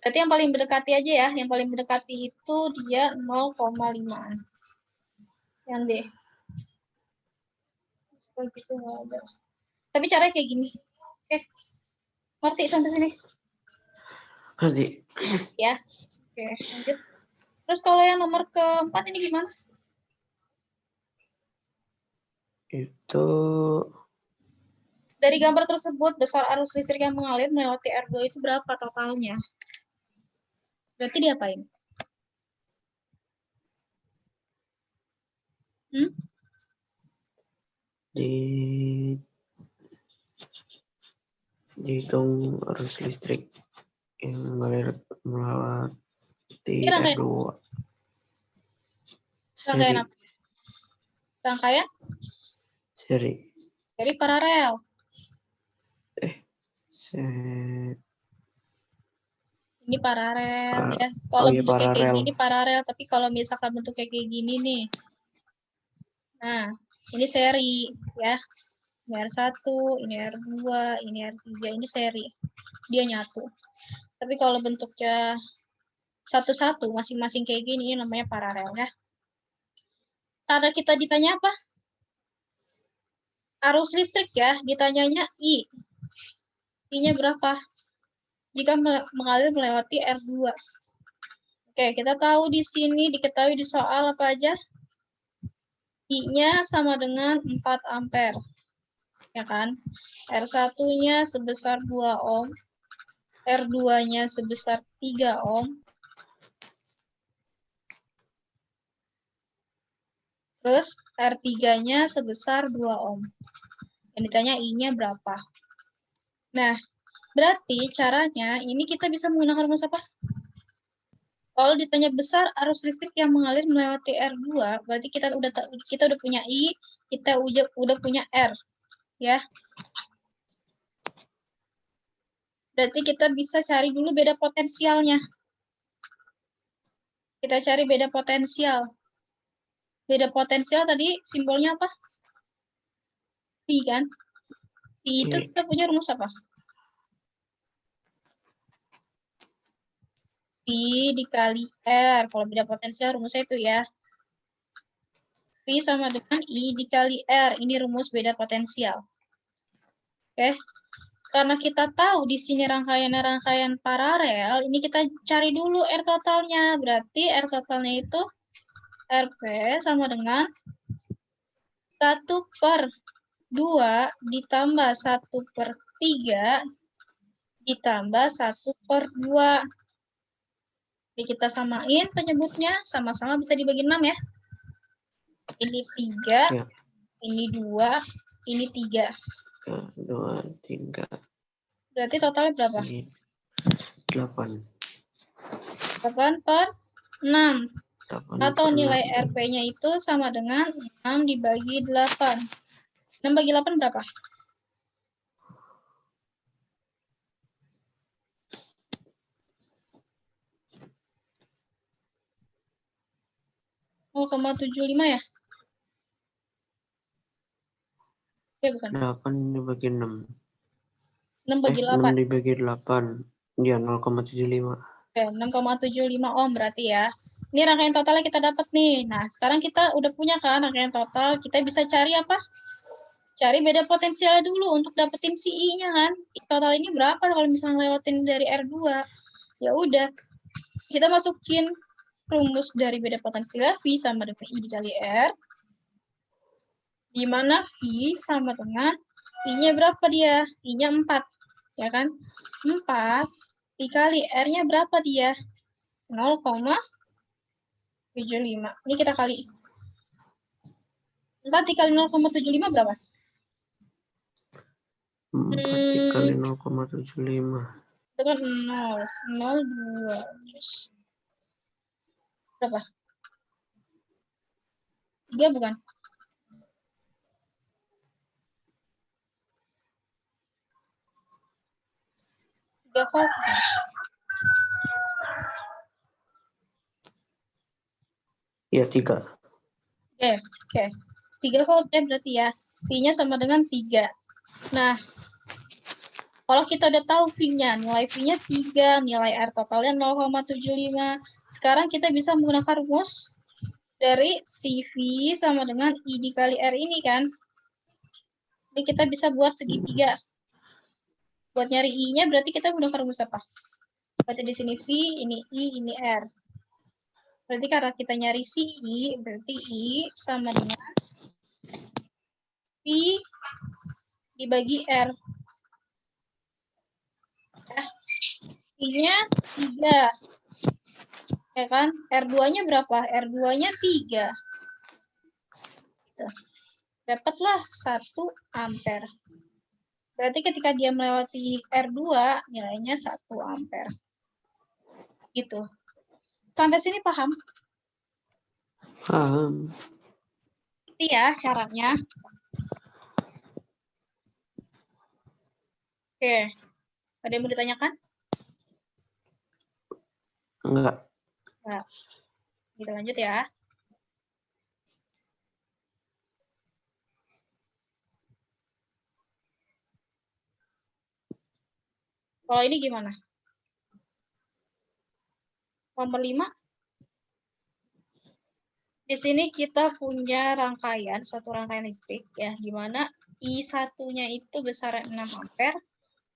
Berarti yang paling mendekati aja ya. Yang paling mendekati itu dia 0,5. Yang D. Begitu nggak ada. Tapi caranya kayak gini. Oke. Ngerti sampai sini? Ngerti. Ya. Oke, lanjut. Terus kalau yang nomor keempat ini gimana? Itu Dari gambar tersebut, besar arus listrik yang mengalir melewati R2 itu berapa totalnya? Berarti diapain? dihitung arus listrik yang melewati Ini rangkaian, R2. rangkaian Seri. apa? Rangkaian Seri. dari paralel. Ini paralel ya. Kalau iya, bentuknya kayak paralel. gini paralel, tapi kalau misalkan bentuknya kayak gini nih. Nah, ini seri ya. Ini R1, ini R2, ini R3, ini seri. Dia nyatu. Tapi kalau bentuknya satu-satu, masing-masing kayak gini, ini namanya paralel ya. Karena kita ditanya apa? Arus listrik ya, ditanyanya I. I-nya berapa? Jika mengalir melewati R2. Oke, kita tahu di sini, diketahui di soal apa aja? I-nya sama dengan 4 ampere. Ya kan? R1-nya sebesar 2 ohm. R2-nya sebesar 3 ohm. Terus R3-nya sebesar 2 ohm. Yang ditanya I-nya berapa? Nah, berarti caranya ini kita bisa menggunakan rumus apa? Kalau ditanya besar arus listrik yang mengalir melewati R2, berarti kita udah punya I, kita udah punya R, ya. Berarti kita bisa cari dulu beda potensialnya. Kita cari beda potensial. Beda potensial tadi simbolnya apa? Pi kan? Pi itu kita punya rumus apa? Pi dikali R. Kalau beda potensial rumusnya itu ya. Pi sama dengan I dikali R. Ini rumus beda potensial. Oke. Karena kita tahu di sini rangkaian paralel, ini kita cari dulu R totalnya. Berarti R totalnya itu RP sama dengan 1/2 ditambah 1/3 ditambah 1/2. Jadi kita samain penyebutnya, sama-sama bisa dibagi 6 ya. Ini 3, ya. Ini 2, ini 3. 2, 3. Berarti totalnya berapa? 8. 8/6. Atau nilai 6. RP-nya itu sama dengan 6 dibagi 8. 6 bagi 8 berapa? Oh, 0,75 ya? Ya, bukan. 8 dibagi 6. 6 bagi 8. 6 dibagi 8. Dia 0,75. Oke, 6,75 ohm berarti ya. Ini rangkaian totalnya kita dapat nih. Nah, sekarang kita udah punya kan rangkaian total. Kita bisa cari apa? Cari beda potensial dulu untuk dapetin si I-nya kan. Total ini berapa kalau misalnya lewatin dari R2? Ya udah, kita masukin rumus dari beda potensial V sama dengan I dikali R. Di mana V sama dengan I-nya berapa dia? I-nya 4. Ya kan? 4 dikali R-nya berapa dia? 0,75. Ini kita kali. 4 dikali 0,75 berapa? 4 dikali dikali 0,75. Itu kan 0, 0, 2. Terus berapa? 3 bukan? Tiga volt. Ya, 3. Oke. 3 volt ya berarti ya. V-nya sama dengan 3. Nah, kalau kita udah tahu V-nya, nilai V-nya 3, nilai R totalnya 0,75. Sekarang kita bisa menggunakan rumus dari CV sama dengan I dikali R ini kan. Jadi kita bisa buat segitiga. Buat nyari I-nya berarti kita menggunakan rumus apa? Berarti di sini V, ini I, ini R. Berarti karena kita nyari si I, berarti I sama dengan V dibagi R. Ya. I-nya 3. Ya kan? R2-nya berapa? R2-nya 3. Dapatlah 1 ampere. Berarti ketika dia melewati R2, nilainya 1 ampere. Gitu. Sampai sini paham? Paham. Ini ya caranya. Oke. Ada yang mau ditanyakan? Enggak. Nah, kita lanjut ya. Kalau ini gimana? Nomor 5. Di sini kita punya rangkaian, suatu rangkaian listrik, ya, di mana I1-nya itu besar 6 ampere,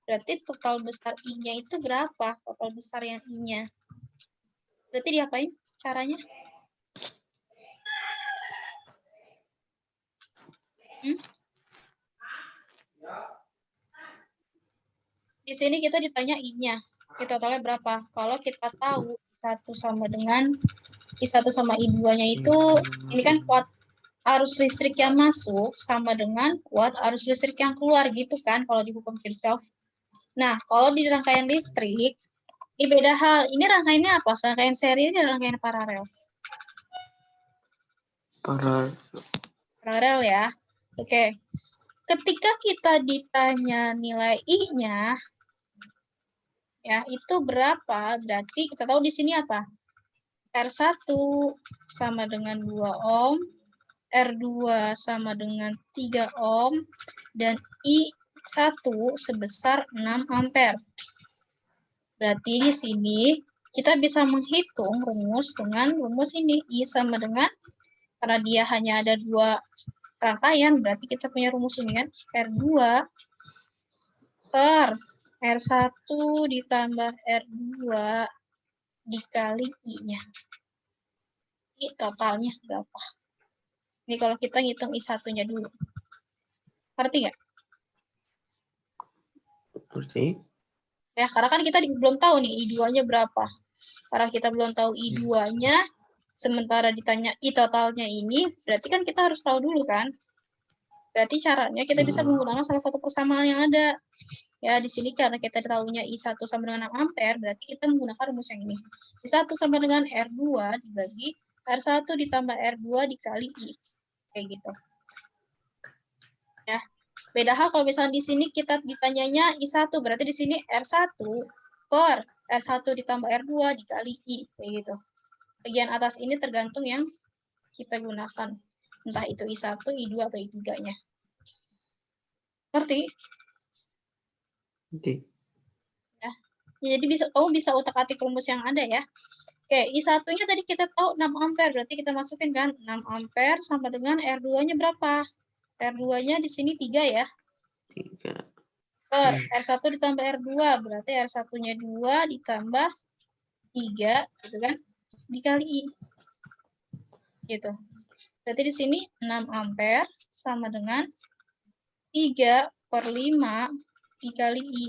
berarti total besar I-nya itu berapa? Total besar yang I-nya. Berarti diapain caranya? Di sini kita ditanya I-nya. I totalnya berapa? Kalau kita tahu I1 sama dengan I1 sama I2-nya itu, ini kan kuat arus listrik yang masuk sama dengan kuat arus listrik yang keluar gitu kan kalau di hukum Kirchhoff. Nah, kalau di rangkaian listrik, ini beda hal. Ini rangkaiannya apa? Rangkaian seri ini rangkaian paralel. Paralel ya. Oke. Ketika kita ditanya nilai I-nya, ya, itu berapa? Berarti kita tahu di sini apa? R1 sama dengan 2 ohm, R2 sama dengan 3 ohm, dan I1 sebesar 6 ampere. Berarti di sini kita bisa menghitung rumus dengan rumus ini. I sama dengan, karena dia hanya ada 2 rangkaian, berarti kita punya rumus ini kan, R2 per R1 ditambah R2 dikali I-nya. I totalnya berapa? Ini kalau kita ngitung I1-nya dulu. Ngerti nggak? Ngerti. Ya, karena kan kita belum tahu nih I2-nya berapa. Karena kita belum tahu I2-nya, sementara ditanya I totalnya ini, berarti kan kita harus tahu dulu kan. Berarti caranya kita bisa menggunakan salah satu persamaan yang ada. Ya, di sini karena kita tahunya I1 sama dengan 6 ampere, berarti kita menggunakan rumus yang ini. I1 sama dengan R2 dibagi R1 ditambah R2 dikali I. Kayak gitu. Ya. Beda hal kalau misalnya di sini kita ditanyanya I1, berarti di sini R1 per R1 ditambah R2 dikali I. Kayak gitu. Bagian atas ini tergantung yang kita gunakan. Entah itu I1, I2, atau I3-nya. Ngerti? Ngerti. Ya. Jadi kamu bisa utak-atik rumus yang ada ya. Oke, I1-nya tadi kita tahu 6 ampere, berarti kita masukin kan 6 ampere sama dengan R2-nya berapa? R2-nya di sini 3 ya. 3. Per R1 ditambah R2, berarti R1-nya 2 ditambah 3, gitu kan? Dikali I. Gitu. Berarti di sini 6 ampere sama dengan 3 per 5 dikali I.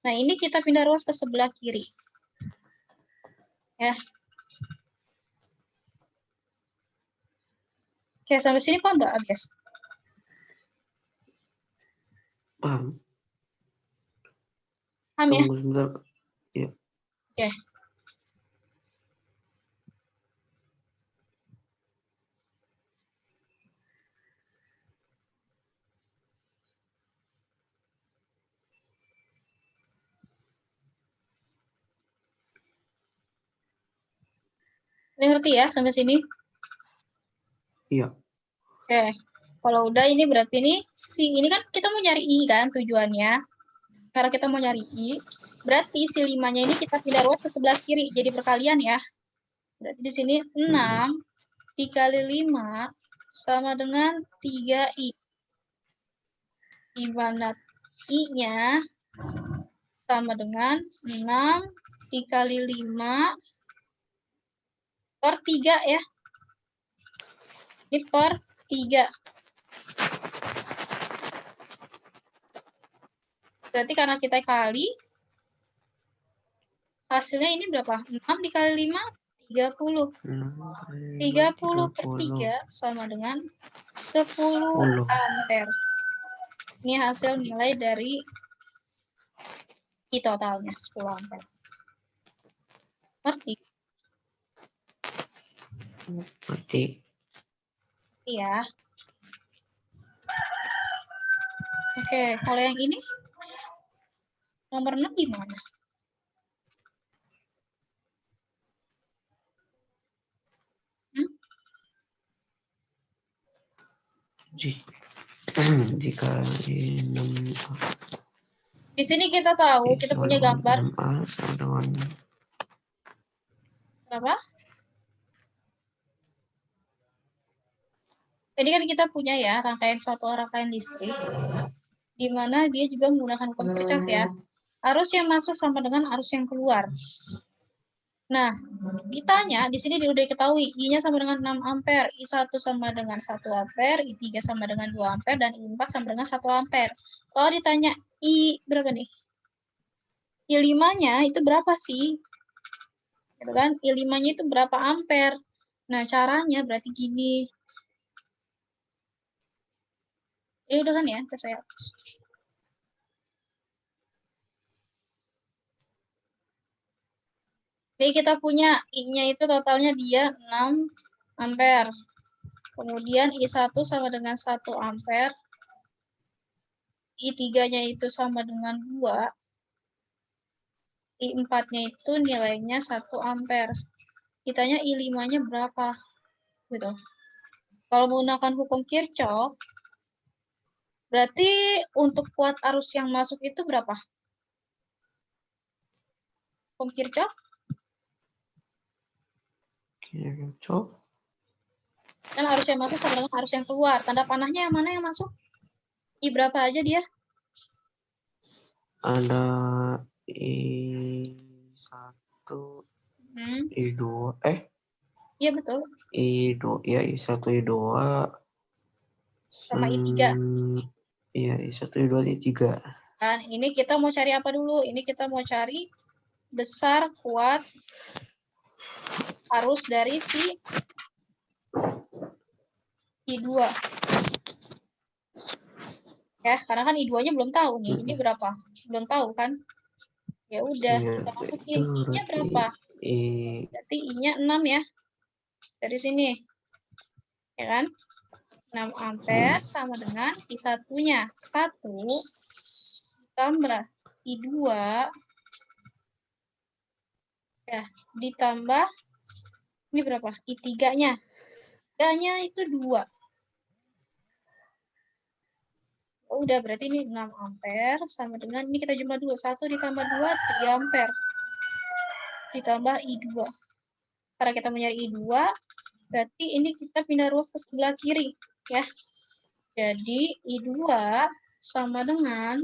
Nah, ini kita pindah ruas ke sebelah kiri. Ya. Oke, sampai sini paham nggak, guys? Paham. Paham ya? Tunggu sebentar. Ya. Oke. Ini ngerti ya sampai sini? Iya. Oke. Kalau udah ini berarti ini kan kita mau nyari I kan tujuannya. Karena kita mau nyari I, berarti si 5-nya ini kita pindah ruas ke sebelah kiri, jadi perkalian ya. Berarti di sini 6 dikali 5 sama dengan 3I. Di mana I-nya sama dengan 6 dikali 5 per 3 ya. Ini per 3. Berarti karena kita kali, hasilnya ini berapa? 6 dikali 5, 30. 30 per 3 sama dengan 10 ampere. Ini hasil nilai dari I totalnya, 10 ampere. Ngerti? Ngerti. Iya. Oke, kalau yang ini, nomor 6 gimana? Jika 6A. Di sini kita tahu, kita punya gambar. 6A sama dengan Berapa? Jadi kan kita punya ya suatu rangkaian listrik, di mana dia juga menggunakan hukum Kirchhoff ya. Arus yang masuk sama dengan arus yang keluar. Nah, ditanya, di sini sudah diketahui, I-nya sama dengan 6 ampere, I1 sama dengan 1 ampere, I3 sama dengan 2 ampere, dan I4 sama dengan 1 ampere. Kalau ditanya, I berapa nih? I5-nya itu berapa sih? Gitu kan? I5-nya itu berapa ampere? Nah, caranya berarti gini. Ini udah kan ya, terus saya hapus. Jadi kita punya I-nya itu totalnya dia 6 ampere. Kemudian I1 sama dengan 1 ampere. I3-nya itu sama dengan 2. I4-nya itu nilainya 1 ampere. Ditanya I5-nya berapa? Gitu. Kalau menggunakan hukum Kirchhoff, berarti untuk kuat arus yang masuk itu berapa? Hukum Kirchhoff? Kirchhoff. Kan arus yang masuk sama dengan arus yang keluar. Tanda panahnya yang mana yang masuk? I berapa aja dia? Ada I1, I2, Iya betul. I2, ya I1, I2. Sama I3. Iya, I1, I2, I3. Kan ini kita mau cari apa dulu? Ini kita mau cari besar kuat arus dari si I2. Ya, karena kan I2-nya belum tahu nih. Ini berapa? Belum tahu kan? Ya udah, kita masukin I-nya berapa? Berarti I-nya 6 ya. Dari sini. Ya kan? 6 ampere sama dengan I1-nya 1 ditambah I2 ya, ditambah ini berapa? I3-nya. I3-nya itu 2. Oh, udah berarti ini 6 ampere sama dengan ini kita jumlah dulu. 1 ditambah 2 3 ampere. Ditambah I2. Karena kita mencari I2, berarti ini kita pindah ruas ke sebelah kiri ya. Jadi I2 sama dengan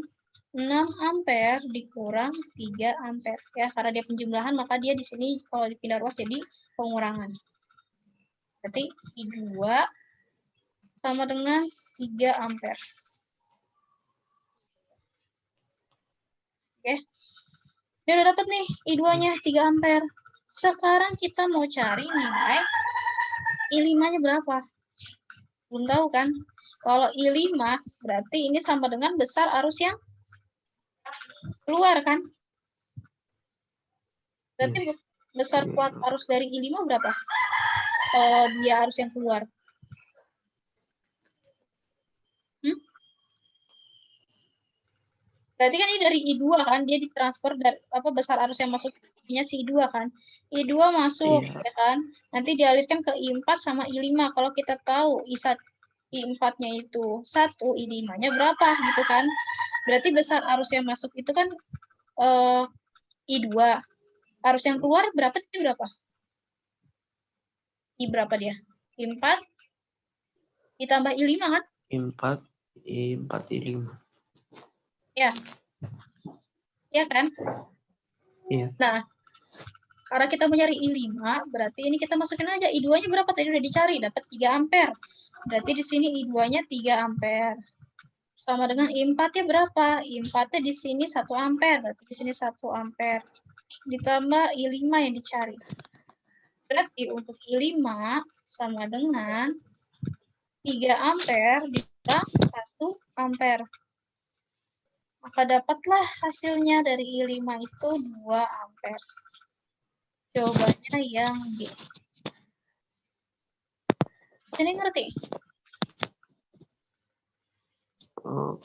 6 ampere dikurang 3 ampere ya, karena dia penjumlahan maka dia di sini kalau dipindah ruas jadi pengurangan. Berarti I2 sama dengan 3 ampere. Oke. Dia udah dapat nih I2-nya 3 ampere. Sekarang kita mau cari nilai I5-nya berapa? Belum tahu kan? Kalau I5 berarti ini sama dengan besar arus yang keluar kan? Berarti Yes. besar Iya. kuat arus dari I5 berapa? Kalau dia arus yang keluar. Berarti kan ini dari I2 kan, dia ditransfer dari besar arus yang masuk nya si I2 kan. I2 masuk Iya. ya kan. Nanti dialirkan ke I4 sama I5. Kalau kita tahu I4-nya itu 1, I5-nya berapa gitu kan. Berarti besar arus yang masuk itu kan I2. Arus yang keluar berapa itu berapa? I berapa dia? I4 ditambah I5 kan? I4, I4, I5. Ya. Ya kan? Iya. Nah, karena kita mau nyari I5, berarti ini kita masukin aja. I2-nya berapa? Tadi udah dicari, dapat 3 ampere. Berarti di sini I2-nya 3 ampere. Sama dengan I4-nya berapa? I4-nya di sini 1 ampere. Berarti di sini 1 ampere. Ditambah I5 yang dicari. Berarti untuk I5 sama dengan 3 ampere ditambah 1 ampere. Maka dapatlah hasilnya dari I5 itu 2 ampere. Jawabannya yang B. Ini ngerti? Oh,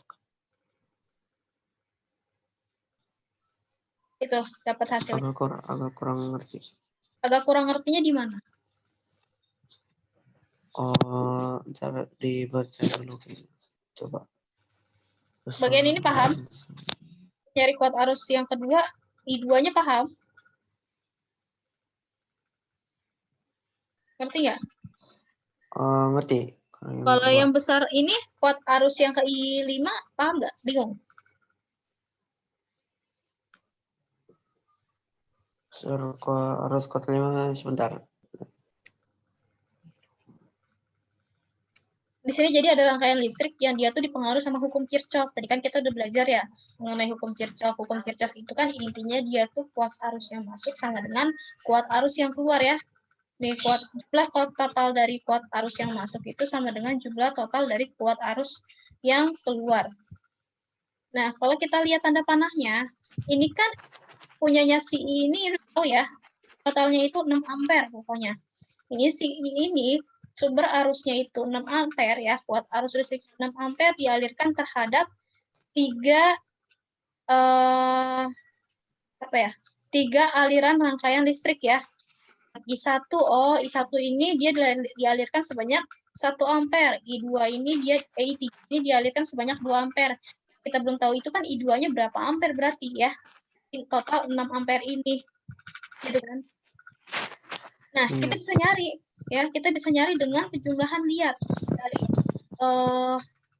Itu dapat hasilnya. agak kurang ngerti. Agak kurang ngertinya di mana? Oh, cara dibaca dulu. Coba. Bagian ini paham? Nyari kuat arus yang kedua, I2-nya paham? Ngerti nggak? Ngerti. Kalau yang besar ini, kuat arus yang ke I5, paham nggak? Bingung? Arus kuat 5 sebentar. Di sini jadi ada rangkaian listrik yang dia tuh dipengaruhi sama hukum Kirchhoff. Tadi kan kita udah belajar ya mengenai hukum Kirchhoff. Hukum Kirchhoff itu kan intinya dia tuh kuat arus yang masuk sama dengan kuat arus yang keluar ya. Nih, jumlah total dari kuat arus yang masuk itu sama dengan jumlah total dari kuat arus yang keluar. Nah, kalau kita lihat tanda panahnya, ini kan punyanya si ini, tahu ya, totalnya itu 6 ampere pokoknya. Ini sumber arusnya itu 6 ampere ya, kuat arus listrik 6 ampere dialirkan terhadap 3 aliran rangkaian listrik ya. I1, I1 ini dia dialirkan sebanyak 1 ampere. I2 ini I3 ini dialirkan sebanyak 2 ampere. Kita belum tahu itu kan I2-nya berapa ampere berarti ya. Total 6 ampere ini. Gitu kan. Nah, kita bisa nyari ya, kita bisa nyari dengan penjumlahan lihat dari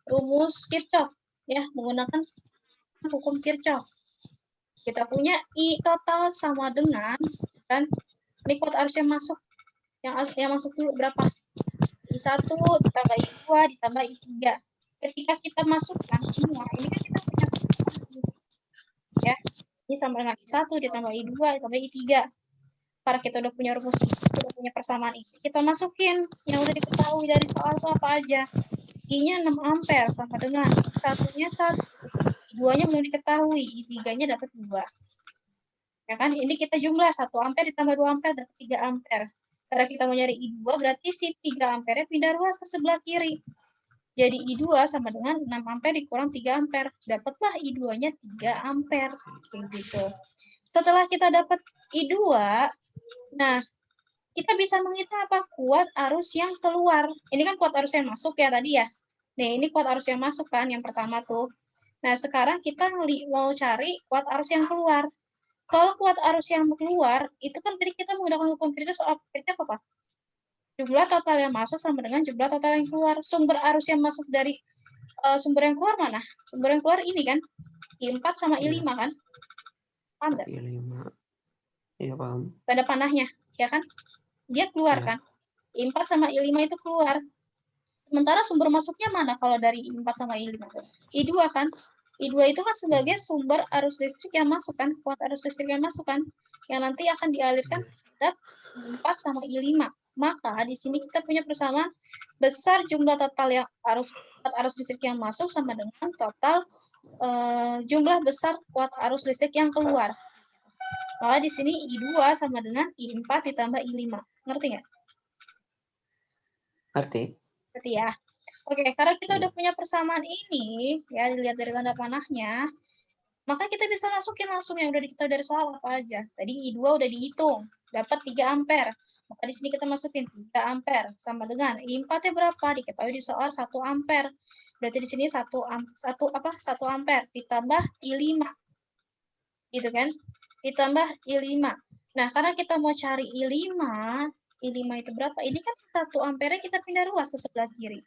rumus Kirchhoff ya, menggunakan hukum Kirchhoff. Kita punya I total sama dengan kan ini kuat arus yang masuk. Yang masuk dulu berapa? I1 ditambah I2 ditambah I3. Ketika kita masukkan semua, ini kan kita punya ya. Ini sama dengan I1 ditambah I2 ditambah I3. Karena kita udah punya rumus, udah punya persamaan ini, kita masukin yang udah diketahui dari soal itu apa aja. I-nya 6 ampere sama dengan I1-nya 1. I2-nya belum diketahui, I3-nya dapat 2. Ya kan? Ini kita jumlah 1 ampere ditambah 2 ampere dapat 3 ampere. Karena kita mau nyari I2 berarti si 3 ampere pindah ruas ke sebelah kiri. Jadi I2 sama dengan 6 ampere dikurang 3 ampere. Dapatlah I2-nya 3 ampere. Kayak gitu. Setelah kita dapat I2, nah kita bisa menghitung apa? Kuat arus yang keluar. Ini kan kuat arus yang masuk ya tadi ya. Nih, ini kuat arus yang masuk kan yang pertama tuh. Nah, sekarang kita mau cari kuat arus yang keluar. Kalau kuat arus yang keluar, itu kan tadi kita menggunakan hukum Kirchhoff soal Kirchhoff apa? Jumlah total yang masuk sama dengan jumlah total yang keluar. Sumber arus yang masuk dari sumber yang keluar mana? Sumber yang keluar ini kan? I4 sama I5 kan? Paham nggak? I5. Iya, paham. Tanda panahnya, ya kan? Dia keluar Ya. kan? I4 sama I5 itu keluar. Sementara sumber masuknya mana kalau dari I4 sama I5? I2 kan? I2 itu kan sebagai sumber arus listrik yang masuk kan, kuat arus listrik yang masuk kan, yang nanti akan dialirkan terhadap I4 sama I5. Maka di sini kita punya persamaan besar jumlah total yang kuat arus listrik yang masuk sama dengan total jumlah besar kuat arus listrik yang keluar. Maka di sini I2 sama dengan I4 ditambah I5. Ngerti nggak? Ngerti? Ngerti ya? Oke, karena kita Iya. udah punya persamaan ini, ya dilihat dari tanda panahnya, maka kita bisa masukin langsung yang udah diketahui dari soal apa aja. Tadi I2 udah dihitung, dapat 3 ampere. Maka di sini kita masukin 3 ampere sama dengan I4-nya berapa? Diketahui di soal 1 ampere. Berarti di sini 1 ampere ditambah I5. Gitu kan? Ditambah I5. Nah, karena kita mau cari I5 itu berapa? Ini kan 1 ampere kita pindah ruas ke sebelah kiri.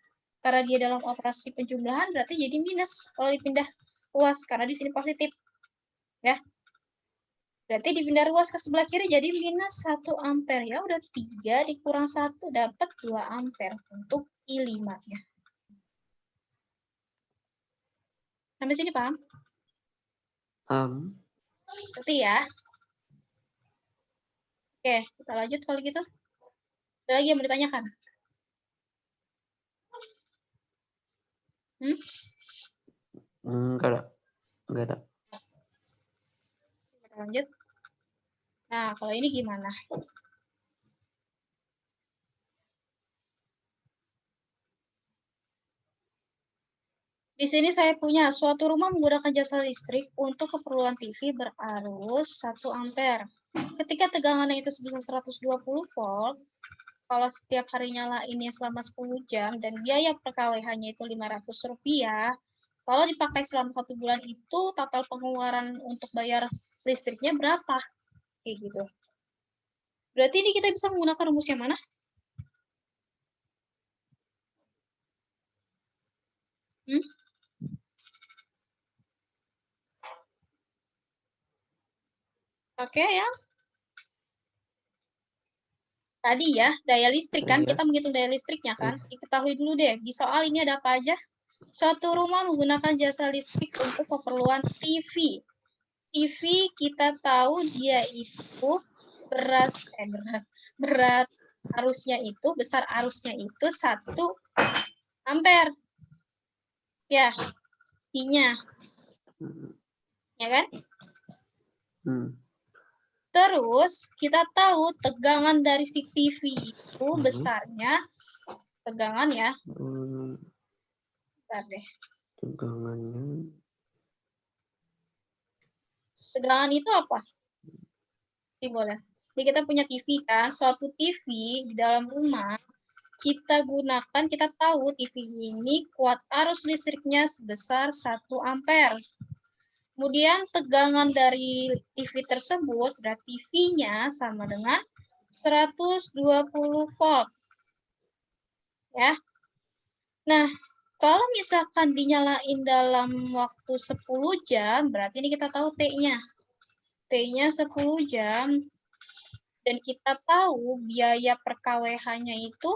Karena dia dalam operasi penjumlahan berarti jadi minus kalau dipindah ruas karena di sini positif. Ya. Berarti dipindah ruas ke sebelah kiri jadi minus 1 ampere. Ya udah 3 dikurang 1 dapat 2 ampere untuk I5-nya. Sampai sini paham? Ngerti ya? Oke, kita lanjut kalau gitu. Ada lagi yang mau ditanyakan? Enggak ada. Enggak ada. Kita lanjut. Nah, kalau ini gimana? Di sini saya punya suatu rumah menggunakan jasa listrik untuk keperluan TV berarus 1 ampere. Ketika tegangannya itu sebesar 120 volt, kalau setiap hari nyalainnya selama 10 jam dan biaya per kWh-nya itu Rp500, kalau dipakai selama 1 bulan itu total pengeluaran untuk bayar listriknya berapa? Kayak gitu. Berarti ini kita bisa menggunakan rumus yang mana? Oke ya. Tadi ya, daya listrik kan, Iya. kita menghitung daya listriknya kan. Diketahui dulu deh, di soal ini ada apa aja? Suatu rumah menggunakan jasa listrik untuk keperluan TV. TV kita tahu dia itu berat arusnya itu, besar arusnya itu 1 ampere. Ya, I-nya. Ya kan? Terus kita tahu tegangan dari si TV itu besarnya, tegangan ya. Bentar deh. Tegangannya. Tegangan itu apa? Simbolnya. Jadi kita punya TV kan, suatu TV di dalam rumah, kita gunakan, kita tahu TV ini kuat arus listriknya sebesar 1 ampere. Kemudian tegangan dari TV tersebut, berarti V-nya sama dengan 120 volt. Ya. Nah, kalau misalkan dinyalain dalam waktu 10 jam, berarti ini kita tahu T-nya. T-nya 10 jam. Dan kita tahu biaya per kWh-nya itu,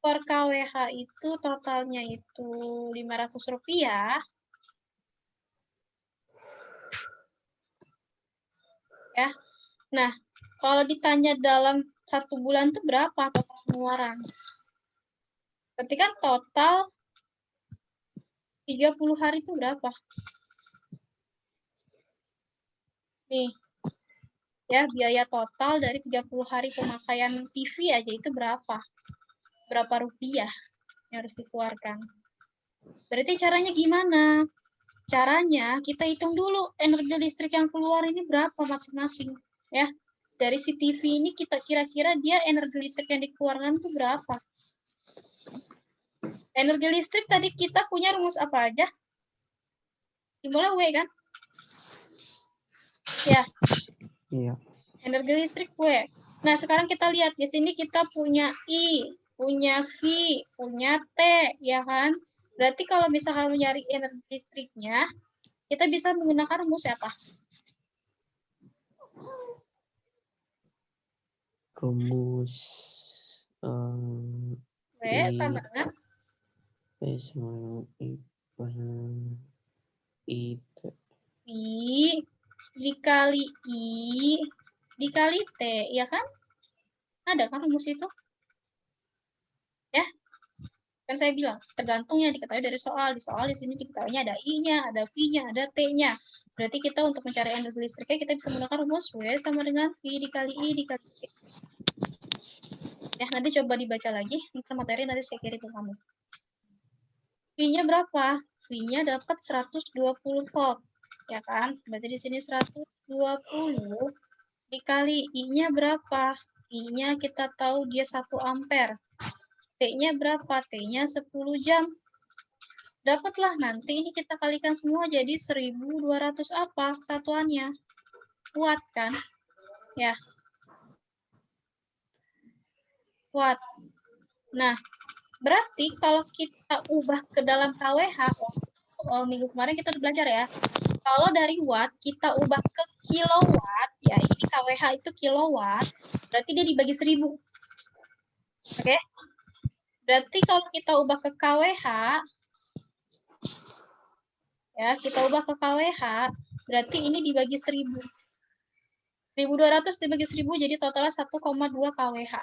per kWh itu totalnya itu Rp500. Ya. Nah, kalau ditanya dalam 1 bulan itu berapa total pengeluaran? Berarti kan total 30 hari itu berapa? Nih, ya biaya total dari 30 hari pemakaian TV aja itu berapa? Berapa rupiah yang harus dikeluarkan? Berarti caranya gimana? Caranya kita hitung dulu energi listrik yang keluar ini berapa masing-masing. Ya, dari si TV ini kita kira-kira dia energi listrik yang dikeluarkan itu berapa? Energi listrik tadi kita punya rumus apa aja? Simbolnya W kan? Ya. Iya. Energi listrik W. Nah, sekarang kita lihat di sini kita punya I, punya V, punya T, ya kan? Berarti kalau misalkan mencari energi listriknya, kita bisa menggunakan rumus apa? Rumus W sama dengan I sama I I dikali I dikali T, ya kan? Ada kan rumus itu? Ya, kan saya bilang, tergantung yang diketahui dari soal. Di soal di sini diketahuinya ada I-nya, ada V-nya, ada T-nya. Berarti kita untuk mencari energi listriknya kita bisa menggunakan rumus W sama dengan V dikali I dikali T. Ya, nanti coba dibaca lagi. Materi nanti saya kirim ke kamu. V-nya berapa? V-nya dapat 120 volt. Ya kan? Berarti di sini 120 dikali I-nya berapa? I-nya kita tahu dia 1 ampere. T-nya berapa? T-nya 10 jam. Dapatlah nanti ini kita kalikan semua jadi 1200 apa satuannya? Watt kan? Ya. Watt. Nah, berarti kalau kita ubah ke dalam kWh, minggu kemarin kita udah belajar ya, kalau dari watt kita ubah ke kilowatt, ya ini kWh itu kilowatt, berarti dia dibagi 1000. Oke? Berarti kalau kita ubah ke kWh, ya kita ubah ke kWh, berarti ini dibagi 1000. 1200 dibagi 1000 jadi totalnya 1,2 kWh.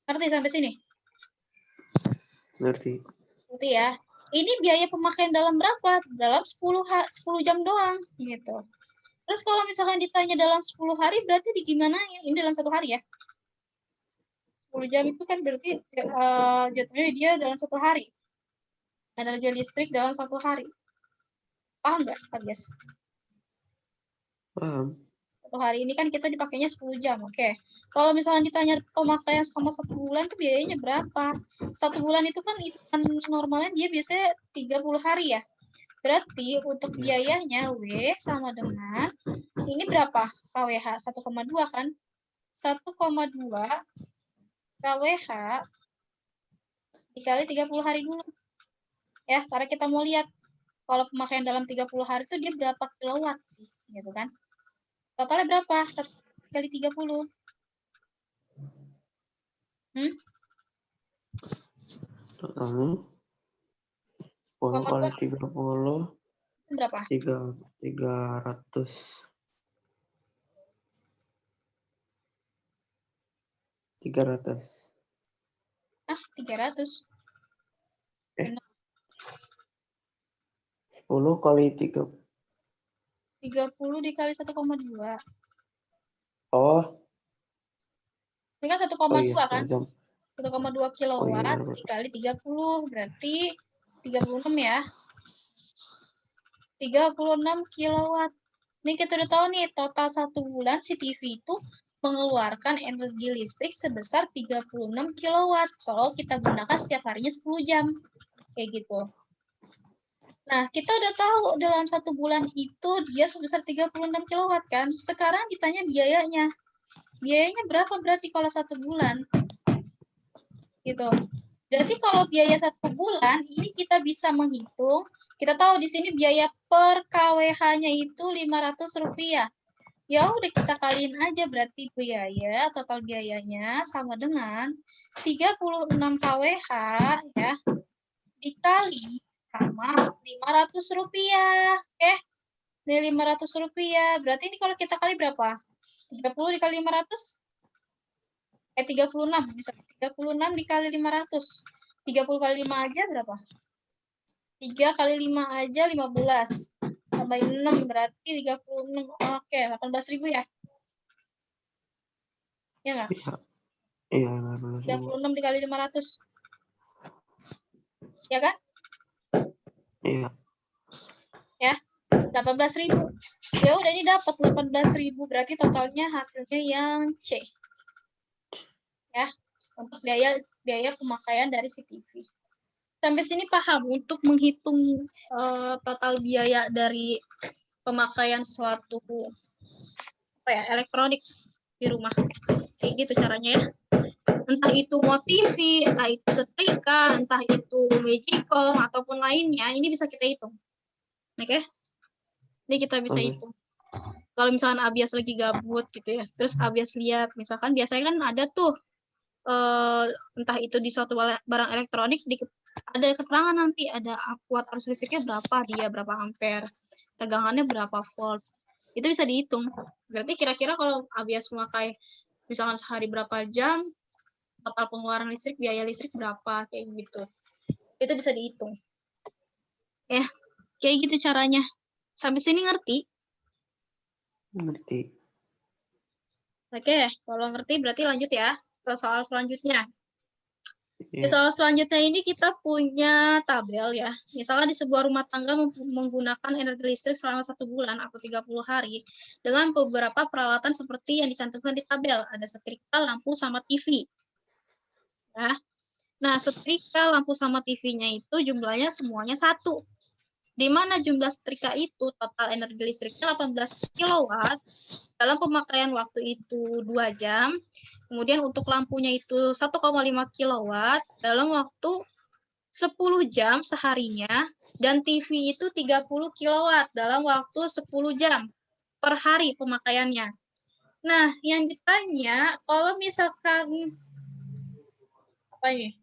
Ngerti sampai sini? Ngerti. Ngerti ya? Ini biaya pemakaian dalam berapa? Dalam 10 jam doang gitu. Terus kalau misalkan ditanya dalam 10 hari berarti di gimana? Ini dalam 1 hari ya. 10 jam itu kan berarti jatuhnya dia dalam 1 hari. Energi listrik dalam 1 hari. Paham nggak, Kak Bias? Paham. 1 hari ini kan kita dipakainya 10 jam, oke. Kalau misalnya ditanya pemakaian selama 1 bulan itu biayanya berapa? 1 bulan itu kan normalnya dia biasanya 30 hari ya. Berarti untuk biayanya W sama dengan, ini berapa kWh? 1,2 kan? 1,2 kWh dikali 30 hari dulu. Ya, karena kita mau lihat kalau pemakaian dalam 30 hari itu dia berapa kilowatt sih, gitu kan? Totalnya berapa? 1 kali 30. Totalnya 10 kali 30 Berapa? 300. 300. 300. 10 kali 3. 30 dikali 1,2. Oh. Ini kan 1,2 Oh iya, kan? 1,2 kilowatt dikali 30 berarti 36 ya. 36 kilowatt. Ini kita udah tahu nih total 1 bulan si TV itu mengeluarkan energi listrik sebesar 36 kilowatt kalau kita gunakan setiap harinya 10 jam. Kayak gitu. Nah, kita udah tahu dalam 1 bulan itu dia sebesar 36 kilowatt kan. Sekarang ditanya biayanya. Biayanya berapa berarti kalau 1 bulan? Gitu. Berarti kalau biaya 1 bulan, ini kita bisa menghitung. Kita tahu di sini biaya per kWh-nya itu Rp500. Ya udah kita kaliin aja berarti biaya, total biayanya sama dengan 36 kWh ya, dikali sama Rp500. Oke, ini Rp500. Berarti ini kalau kita kali berapa? 30 dikali 500? 36. 36 dikali 500. 30 kali 5 aja berapa? 3 kali 5 aja 15. Tambahin 6 berarti 36. Oke, 18.000 ya? Ya nggak? Iya, 36 dikali 500. Ya kan? Iya. Ya, 18.000. Ya udah ini dapat 18.000 berarti totalnya hasilnya yang C. Ya, untuk biaya pemakaian dari CCTV. Sampai sini paham untuk menghitung total biaya dari pemakaian suatu elektronik di rumah. Kayak gitu caranya ya. Entah itu mau TV, entah itu setrika, entah itu Magicom ataupun lainnya, ini bisa kita hitung. Oke? Ini kita bisa hitung. Kalau misalkan Abias lagi gabut gitu ya, terus Abias lihat, misalkan biasanya kan ada tuh entah itu di suatu barang elektronik ada keterangan nanti, ada kuat arus listriknya berapa, dia berapa ampere, tegangannya berapa volt, itu bisa dihitung. Berarti kira-kira kalau Abias memakai misalkan sehari berapa jam, total pengeluaran listrik, biaya listrik berapa, kayak gitu. Itu bisa dihitung. Ya, kayak gitu caranya. Sampai sini ngerti? Ngerti. Oke, kalau ngerti berarti lanjut ya ke soal selanjutnya. Di Iya. soal selanjutnya ini kita punya tabel ya. Misalkan di sebuah rumah tangga menggunakan energi listrik selama 1 bulan atau 30 hari dengan beberapa peralatan seperti yang dicantumkan di tabel. Ada setrika, lampu, sama TV. Ya. Nah, setrika, lampu, sama TV-nya itu jumlahnya semuanya 1. Di mana jumlah setrika itu total energi listriknya 18 kW dalam pemakaian waktu itu 2 jam. Kemudian untuk lampunya itu 1,5 kW dalam waktu 10 jam seharinya, dan TV itu 30 kW dalam waktu 10 jam per hari pemakaiannya. Nah, yang ditanya, kalau misalkan apa ini?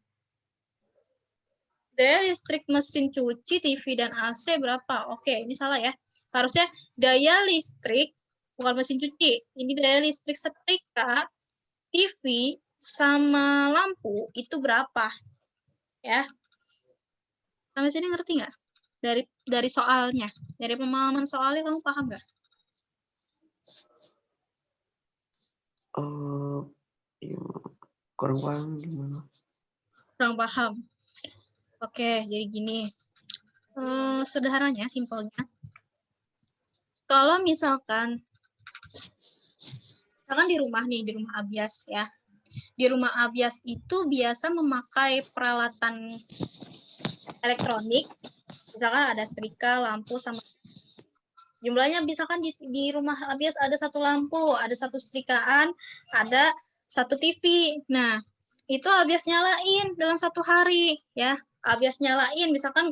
Daya listrik mesin cuci, TV, dan AC berapa? Oke, ini salah ya. Harusnya daya listrik, bukan mesin cuci. Ini daya listrik setrika, TV, sama lampu itu berapa? Ya. Sampai sini ngerti nggak? Dari soalnya, dari pemahaman soalnya kamu paham nggak? Iya. Kurang paham gimana? Kurang paham. Oke, jadi gini. Sederhananya, simpelnya. Kalau misalkan di rumah nih, di rumah Abias ya. Di rumah Abias itu biasa memakai peralatan elektronik. Misalkan ada setrika, lampu, sama jumlahnya misalkan di rumah Abias ada 1 lampu, ada 1 setrikaan, ada 1 TV. Nah, itu Abias nyalain dalam 1 hari ya. Abias nyalain, misalkan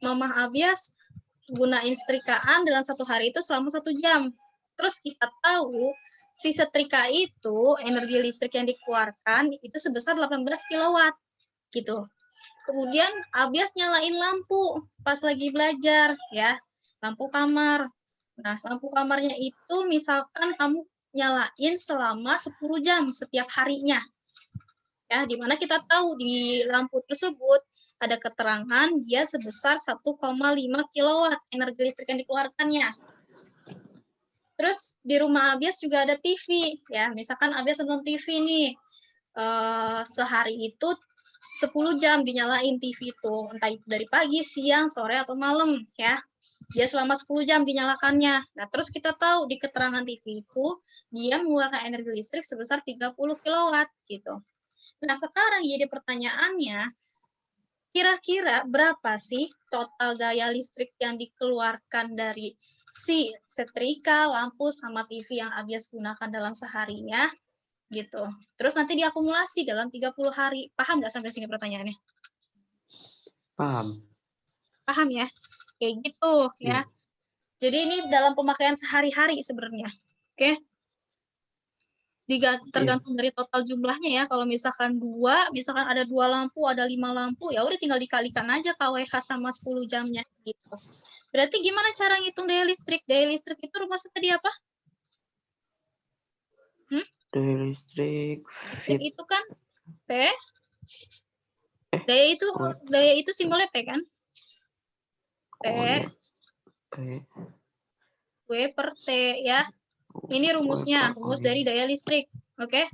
Mama Abias gunain setrikaan dalam 1 hari itu selama 1 jam. Terus kita tahu si setrika itu energi listrik yang dikeluarkan itu sebesar 18 kW gitu. Kemudian Abias nyalain lampu pas lagi belajar ya, lampu kamar. Nah, lampu kamarnya itu misalkan kamu nyalain selama 10 jam setiap harinya. Ya, di mana kita tahu di lampu tersebut ada keterangan dia sebesar 1,5 kW energi listrik yang dikeluarkannya. Terus di rumah Abias juga ada TV ya, misalkan Abias nonton TV nih, sehari itu 10 jam dinyalain TV itu, entah itu dari pagi, siang, sore, atau malam ya. Dia selama 10 jam dinyalakannya. Nah, terus kita tahu di keterangan TV itu dia mengeluarkan energi listrik sebesar 30 kW gitu. Nah, sekarang jadi pertanyaannya, kira-kira berapa sih total daya listrik yang dikeluarkan dari si setrika, lampu, sama TV yang Abias gunakan dalam seharinya gitu. Terus nanti diakumulasi dalam 30 hari. Paham nggak sampai sini pertanyaannya? Paham. Paham ya? Kayak gitu ya. Jadi ini dalam pemakaian sehari-hari sebenarnya. Oke. Tergantung dari total jumlahnya ya. Kalau misalkan misalkan ada 2 lampu, ada 5 lampu, ya udah tinggal dikalikan aja KWH sama 10 jamnya gitu. Berarti gimana cara ngitung daya listrik? Daya listrik itu rumusnya tadi apa? Daya listrik Listrik fit. itu kan P. Daya itu simbolnya P kan? P. Oh iya. P. W per T ya. Ini rumusnya, rumus dari daya listrik. Oke.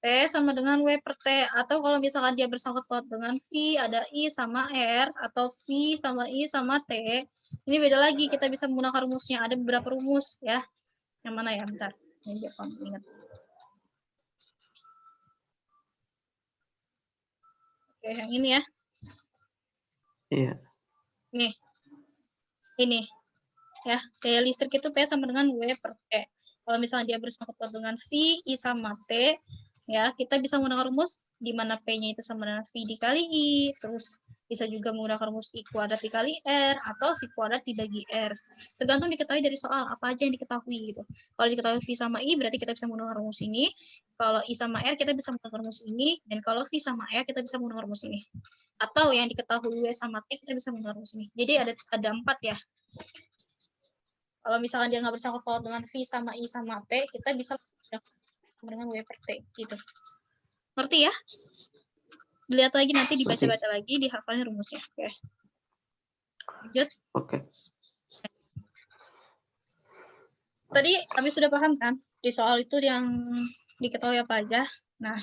P sama dengan W per T. Atau kalau misalkan dia bersangkut paut dengan V, ada I sama R, atau V sama I sama T. Ini beda lagi, kita bisa menggunakan rumusnya. Ada beberapa rumus ya. Yang mana ya? Bentar. Ini biar kamu ingat. Oke, yang ini ya. Iya. Nih. Ini. Ya, daya listrik itu P sama dengan W per T. Kalau misalnya dia bersangkut paut dengan V, I sama T, ya kita bisa menggunakan rumus di mana P-nya itu sama dengan V dikali I, terus bisa juga menggunakan rumus I kuadrat dikali R, atau V kuadrat dibagi R. Tergantung diketahui dari soal, apa aja yang diketahui gitu. Kalau diketahui V sama I, berarti kita bisa menggunakan rumus ini. Kalau I sama R, kita bisa menggunakan rumus ini. Dan kalau V sama R, kita bisa menggunakan rumus ini. Atau yang diketahui W sama T, kita bisa menggunakan rumus ini. Jadi ada 4 ya. Kalau misalkan dia nggak bersangkut paut dengan V sama I sama T, kita bisa dengan W per T gitu. Ngerti ya? Dilihat lagi nanti, dibaca-baca lagi, dihafalin rumusnya. Oke. Lanjut. Oke. Tadi kami sudah paham kan di soal itu yang diketahui apa aja. Nah,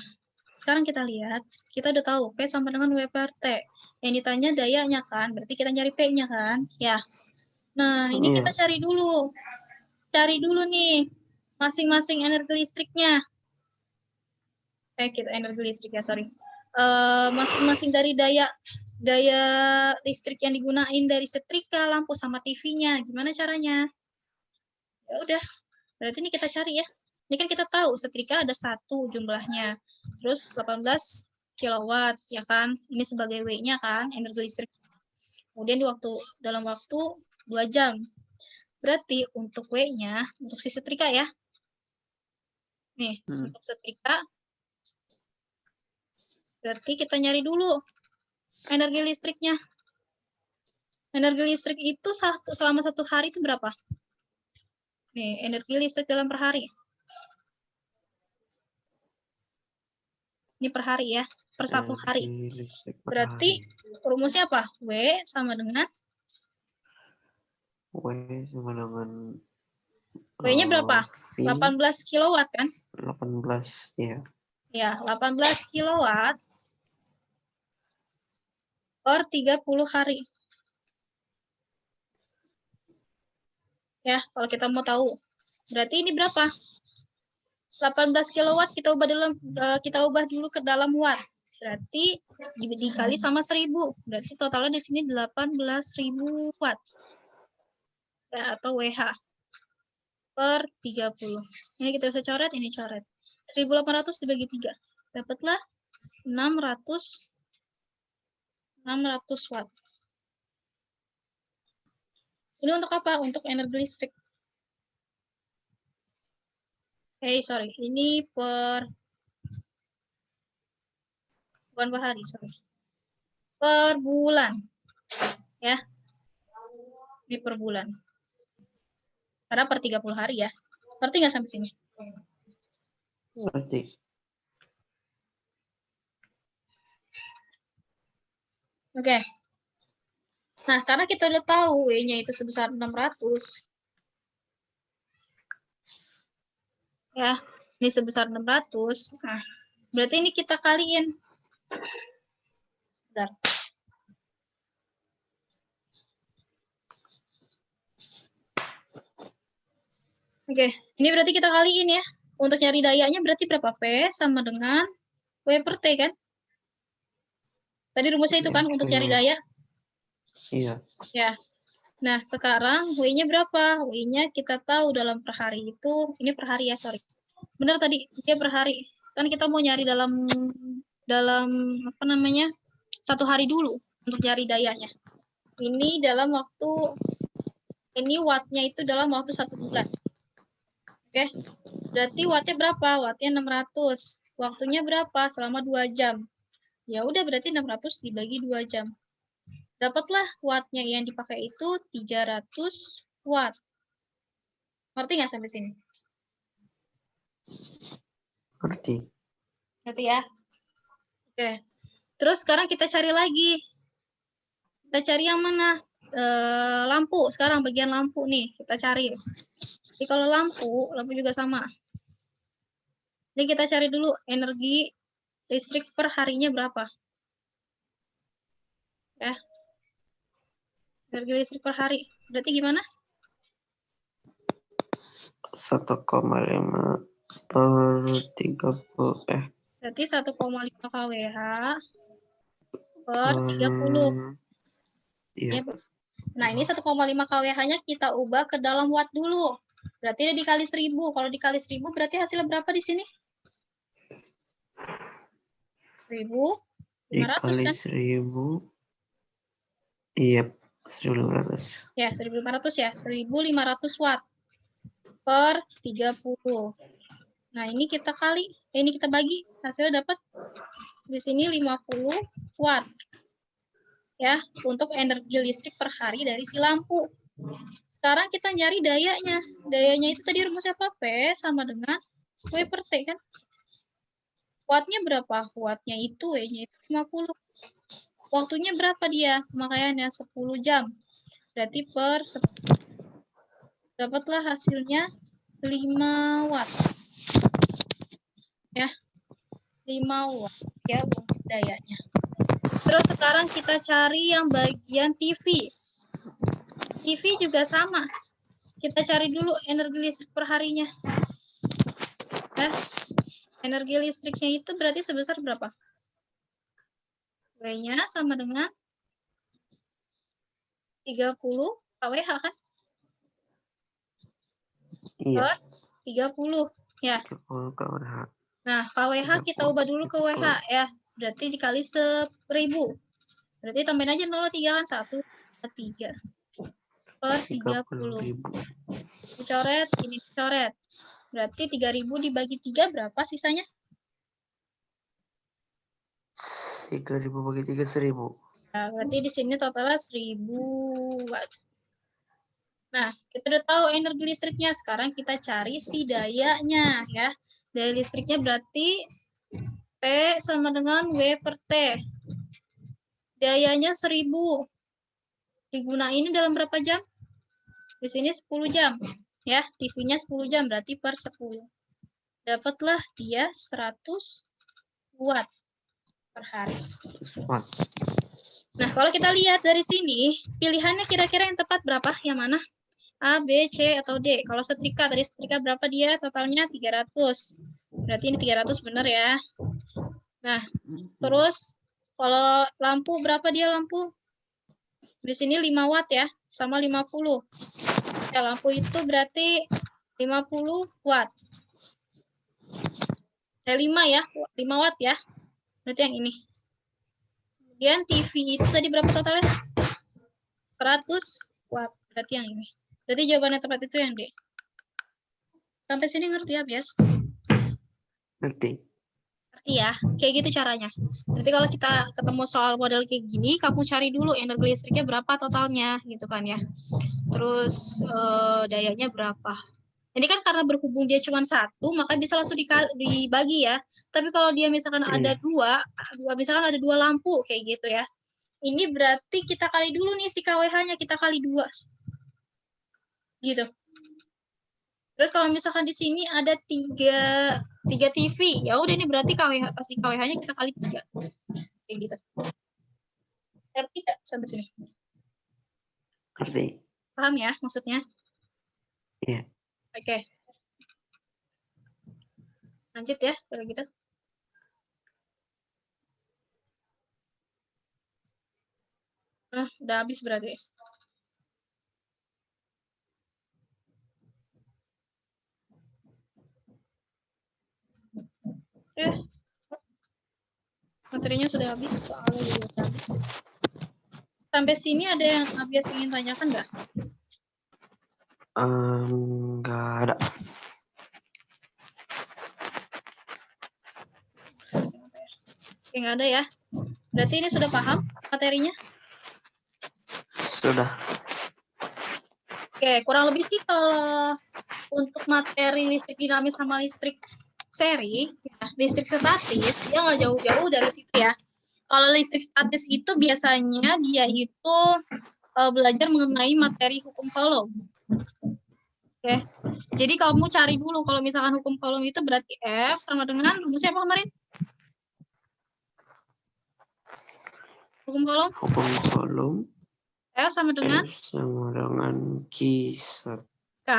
sekarang kita lihat, kita udah tahu P sama dengan W per T. Yang ditanya dayanya kan, berarti kita nyari P-nya kan? Ya. Nah, ini kita Iya. cari dulu. Cari dulu nih masing-masing energi listriknya. Kita energi listrik ya, sorry. Masing-masing dari daya listrik yang digunain dari setrika, lampu sama TV-nya. Gimana caranya? Ya udah, berarti ini kita cari ya. Ini kan kita tahu setrika ada 1 jumlahnya. Terus 18 kilowatt ya kan. Ini sebagai W-nya kan, energi listrik. Kemudian dalam waktu 2 jam. Berarti untuk W-nya, untuk si setrika ya. Nih, untuk setrika berarti kita nyari dulu energi listriknya. Energi listrik itu selama 1 hari itu berapa? Nih, energi listrik dalam per hari. Ini per hari ya, per 1 hari. Berarti rumusnya apa? W sama dengan? W sama dengan W-nya berapa? 18 kilowatt kan? 18, ya. Ya, 18 kilowatt per 30 hari. Ya, kalau kita mau tahu. Berarti ini berapa? 18 kilowatt kita ubah dulu ke dalam watt. Berarti dikali sama 1000. Berarti totalnya di sini 18.000 watt. Ya, atau WH per 30. Ini kita bisa coret, ini coret. 1800 dibagi 3. Dapatlah 600 watt. Ini untuk apa? Untuk energi listrik. Sorry. Ini bukan per hari, sorry. Per bulan. Ya. Ini per bulan. Karena per 30 hari ya. Ngerti nggak sampai sini? Ngerti. Oke. Nah, karena kita udah tahu W-nya itu sebesar 600. Ya, ini sebesar 600. Nah, berarti ini kita kaliin. Bentar. Oke, ini berarti kita kaliin ya. Untuk nyari dayanya berarti berapa? P sama dengan W per T kan? Tadi rumusnya itu kan untuk cari daya? Iya. Ya. Nah, sekarang W-nya berapa? W-nya kita tahu dalam per hari itu, ini per hari ya, sorry. Benar tadi, dia per hari. Kan kita mau nyari dalam apa namanya? 1 hari dulu untuk nyari dayanya. Ini dalam waktu, ini wattnya itu dalam waktu 1 bulan. Oke, berarti wattnya berapa? Wattnya 600. Waktunya berapa? Selama 2 jam. Ya udah, berarti 600 dibagi 2 jam. Dapatlah wattnya yang dipakai itu 300 watt. Ngerti nggak sampai sini? Ngerti. Ngerti ya? Oke. Terus sekarang kita cari lagi. Kita cari yang mana? Lampu. Sekarang bagian lampu nih. Kita cari. Jadi kalau lampu juga sama. Jadi kita cari dulu energi listrik per harinya berapa. Ya. Energi listrik per hari. Berarti gimana? 1,5 per 30. Berarti 1,5 kWh per 30. Iya. Nah, ini 1,5 kWh-nya kita ubah ke dalam watt dulu. Berarti dia dikali 1000. Kalau dikali 1000 berarti hasilnya berapa di sini? 1.500 kan? 1000. Iya, 1.500. Ya, 1.500 ya. 1.500 watt per 30. Nah, ini kita kali, ini kita bagi, hasilnya dapat di sini 50 watt. Ya, untuk energi listrik per hari dari si lampu. Sekarang kita nyari dayanya. Dayanya itu tadi rumusnya apa? P sama dengan W per T kan? Wattnya berapa? Wattnya itu W-nya itu 50. Waktunya berapa dia? Pemakaiannya 10 jam. Berarti per 10. Dapatlah hasilnya 5 watt. Ya, 5 watt ya untuk dayanya. Terus sekarang kita cari yang bagian TV. TV juga sama. Kita cari dulu energi listrik per harinya. Nah, energi listriknya itu berarti sebesar berapa? W-nya sama dengan 30 kWh kan? Iya. 30 ya. 30 kWh. Nah, kWh kita ubah dulu ke WH ya. Berarti dikali 1000. Berarti tambahin aja 0,3 kan 1, 3 per 30. 30.000. Dicoret, ini dicoret. Berarti 3000 dibagi 3 berapa sisanya? 3.000 bagi 3 1.000. Nah, berarti di sini totalnya 1000 watt. Nah, kita udah tahu energi listriknya. Sekarang kita cari si dayanya ya. Daya listriknya berarti P sama dengan W per T. Dayanya 1000. Digunain dalam berapa jam? Di sini 10 jam. Ya, TV-nya 10 jam berarti per 10. Dapatlah dia 100 watt per hari. Watt. Nah, kalau kita lihat dari sini, pilihannya kira-kira yang tepat berapa? Yang mana? A, B, C, atau D. Kalau setrika, tadi setrika berapa dia? Totalnya 300. Berarti ini 300 benar ya. Nah, terus kalau lampu berapa dia lampu? Di sini 5 watt ya, sama 50. Ya, lampu itu berarti 50 watt. 5 ya, 5 watt ya. Berarti yang ini. Kemudian TV itu tadi berapa totalnya? 100 watt. Berarti yang ini. Berarti jawabannya tepat itu yang D. Sampai sini ngerti ya, Bias? Ngerti. Ngerti ya? Kayak gitu caranya. Berarti kalau kita ketemu soal model kayak gini, kamu cari dulu energi listriknya berapa totalnya, gitu kan ya. Terus dayanya berapa. Ini kan karena berhubung dia cuma 1, maka bisa langsung dibagi ya. Tapi kalau dia misalkan ada dua, misalkan ada 2 lampu, kayak gitu ya. Ini berarti kita kali dulu nih si KWH-nya, kita kali 2. Gitu. Terus kalau misalkan di sini ada 3 TV, ya udah ini berarti KWH, pasti KWH-nya kita kali 3. Kayak gitu. Ngerti nggak sampai sini? Ngerti. Paham ya maksudnya? Iya. Oke. Lanjut ya kalau gitu. Nah, udah habis berarti. Materinya sudah habis, soalnya juga sudah habis. Sampai sini ada yang Abias ingin tanyakan nggak? Nggak ada. Oke, nggak ada ya. Berarti ini sudah paham materinya? Sudah. Oke, kurang lebih sih kalau untuk materi listrik dinamis sama listrik seri, ya, listrik statis, dia nggak jauh-jauh dari situ ya. Kalau listrik statis itu biasanya dia itu belajar mengenai materi hukum Coulomb. Oke, jadi kamu cari dulu kalau misalkan hukum Coulomb itu berarti F sama dengan rumusnya apa kemarin? Hukum Coulomb? Hukum Coulomb. F sama dengan? F sama dengan Q1. K.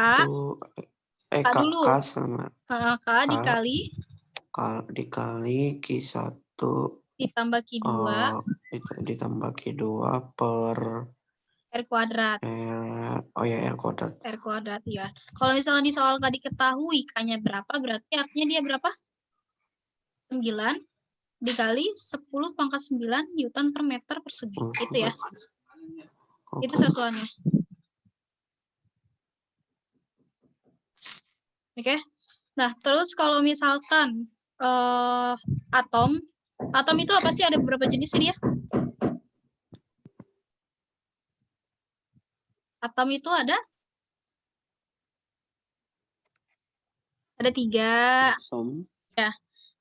K dulu. K sama K dikali Q1 ditambah Q2 ditambah Q2 per R kuadrat. R kuadrat. R kuadrat ya. Kalau misalnya di soal tadi diketahui K-nya berapa, berarti artinya dia berapa? 9 dikali 10 pangkat 9 Newton per meter persegi. Itu ya. Itu satuannya. Oke. Nah, terus kalau misalkan atom itu apa sih? Ada beberapa jenis sih dia? Atom itu ada 3. Ya,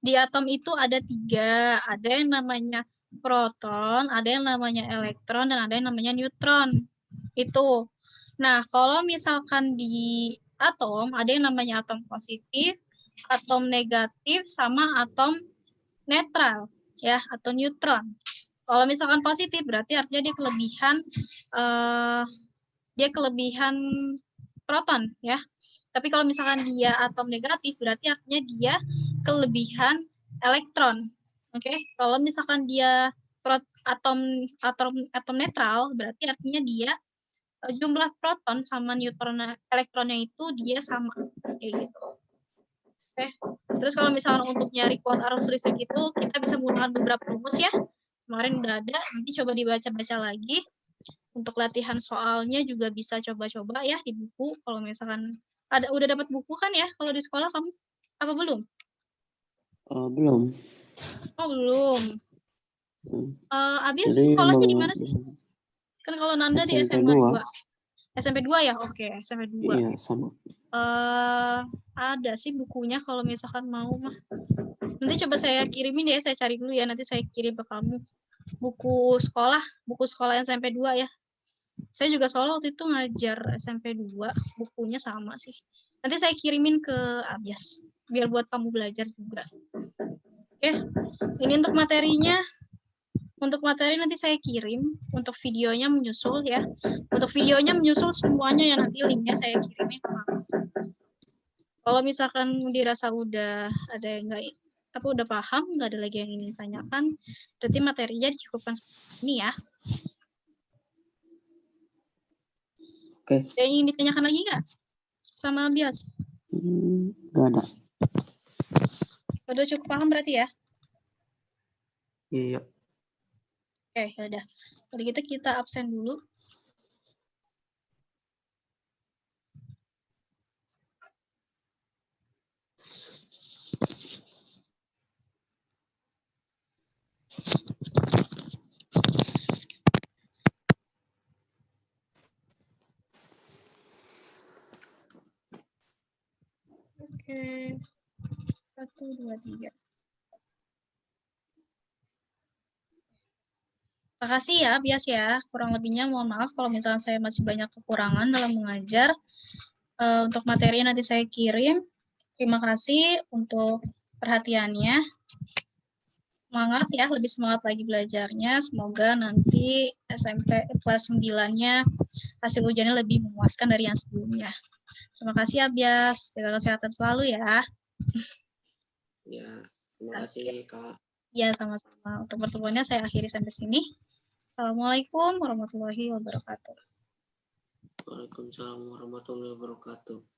di atom itu ada 3. Ada yang namanya proton, ada yang namanya elektron, dan ada yang namanya neutron. Itu. Nah, kalau misalkan di atom, ada yang namanya atom positif, atom negatif, sama atom netral, ya, atau neutron. Kalau misalkan positif berarti artinya dia kelebihan proton, ya. Tapi kalau misalkan dia atom negatif berarti artinya dia kelebihan elektron. Oke, kalau misalkan dia atom netral berarti artinya dia jumlah proton sama neutron elektronnya itu dia sama, kayak gitu. Oke. Terus kalau misalkan untuk nyari kuat arus listrik itu kita bisa menggunakan beberapa rumus ya. Kemarin udah ada, nanti coba dibaca-baca lagi. Untuk latihan soalnya juga bisa coba-coba ya di buku. Kalau misalkan udah dapat buku kan ya kalau di sekolah kamu? Apa belum? Belum. Oh, belum. Abis Jadi sekolahnya di mana sih? Kan kalau Nanda di SMA 2. SMP 2 ya? Oke, SMP 2. Iya, sama. Ada sih bukunya kalau misalkan mau mah. Nanti coba saya kirimin ya, saya cari dulu ya, nanti saya kirim ke kamu. Buku sekolah SMP 2 ya. Saya juga soalnya waktu itu ngajar SMP 2, bukunya sama sih. Nanti saya kirimin ke Abias, biar buat kamu belajar juga. Oke, ini untuk materinya. Untuk materi nanti saya kirim, untuk videonya menyusul ya. Untuk videonya menyusul semuanya ya, nanti linknya saya kirimin ke kamu. Kalau misalkan dirasa udah ada yang udah paham, nggak ada lagi yang ingin ditanyakan, berarti materinya dicukupkan ini ya. Oke. Ada yang ingin ditanyakan lagi nggak? Sama Bias? Nggak ada. Udah cukup paham berarti ya? Iya. Oke, yaudah. Kalau gitu kita absen dulu. Oke. 1, 2, 3. Makasih ya, Bias ya. Kurang lebihnya mohon maaf kalau misalnya saya masih banyak kekurangan dalam mengajar. Untuk materi nanti saya kirim. Terima kasih untuk perhatiannya. Semangat ya, lebih semangat lagi belajarnya. Semoga nanti SMP kelas 9-nya hasil ujiannya lebih memuaskan dari yang sebelumnya. Terima kasih ya, Bias. Jaga kesehatan selalu ya. Ya, terima kasih Kak. Ya, sama-sama. Untuk pertemuannya saya akhiri sampai sini. Assalamualaikum warahmatullahi wabarakatuh. Waalaikumsalam warahmatullahi wabarakatuh.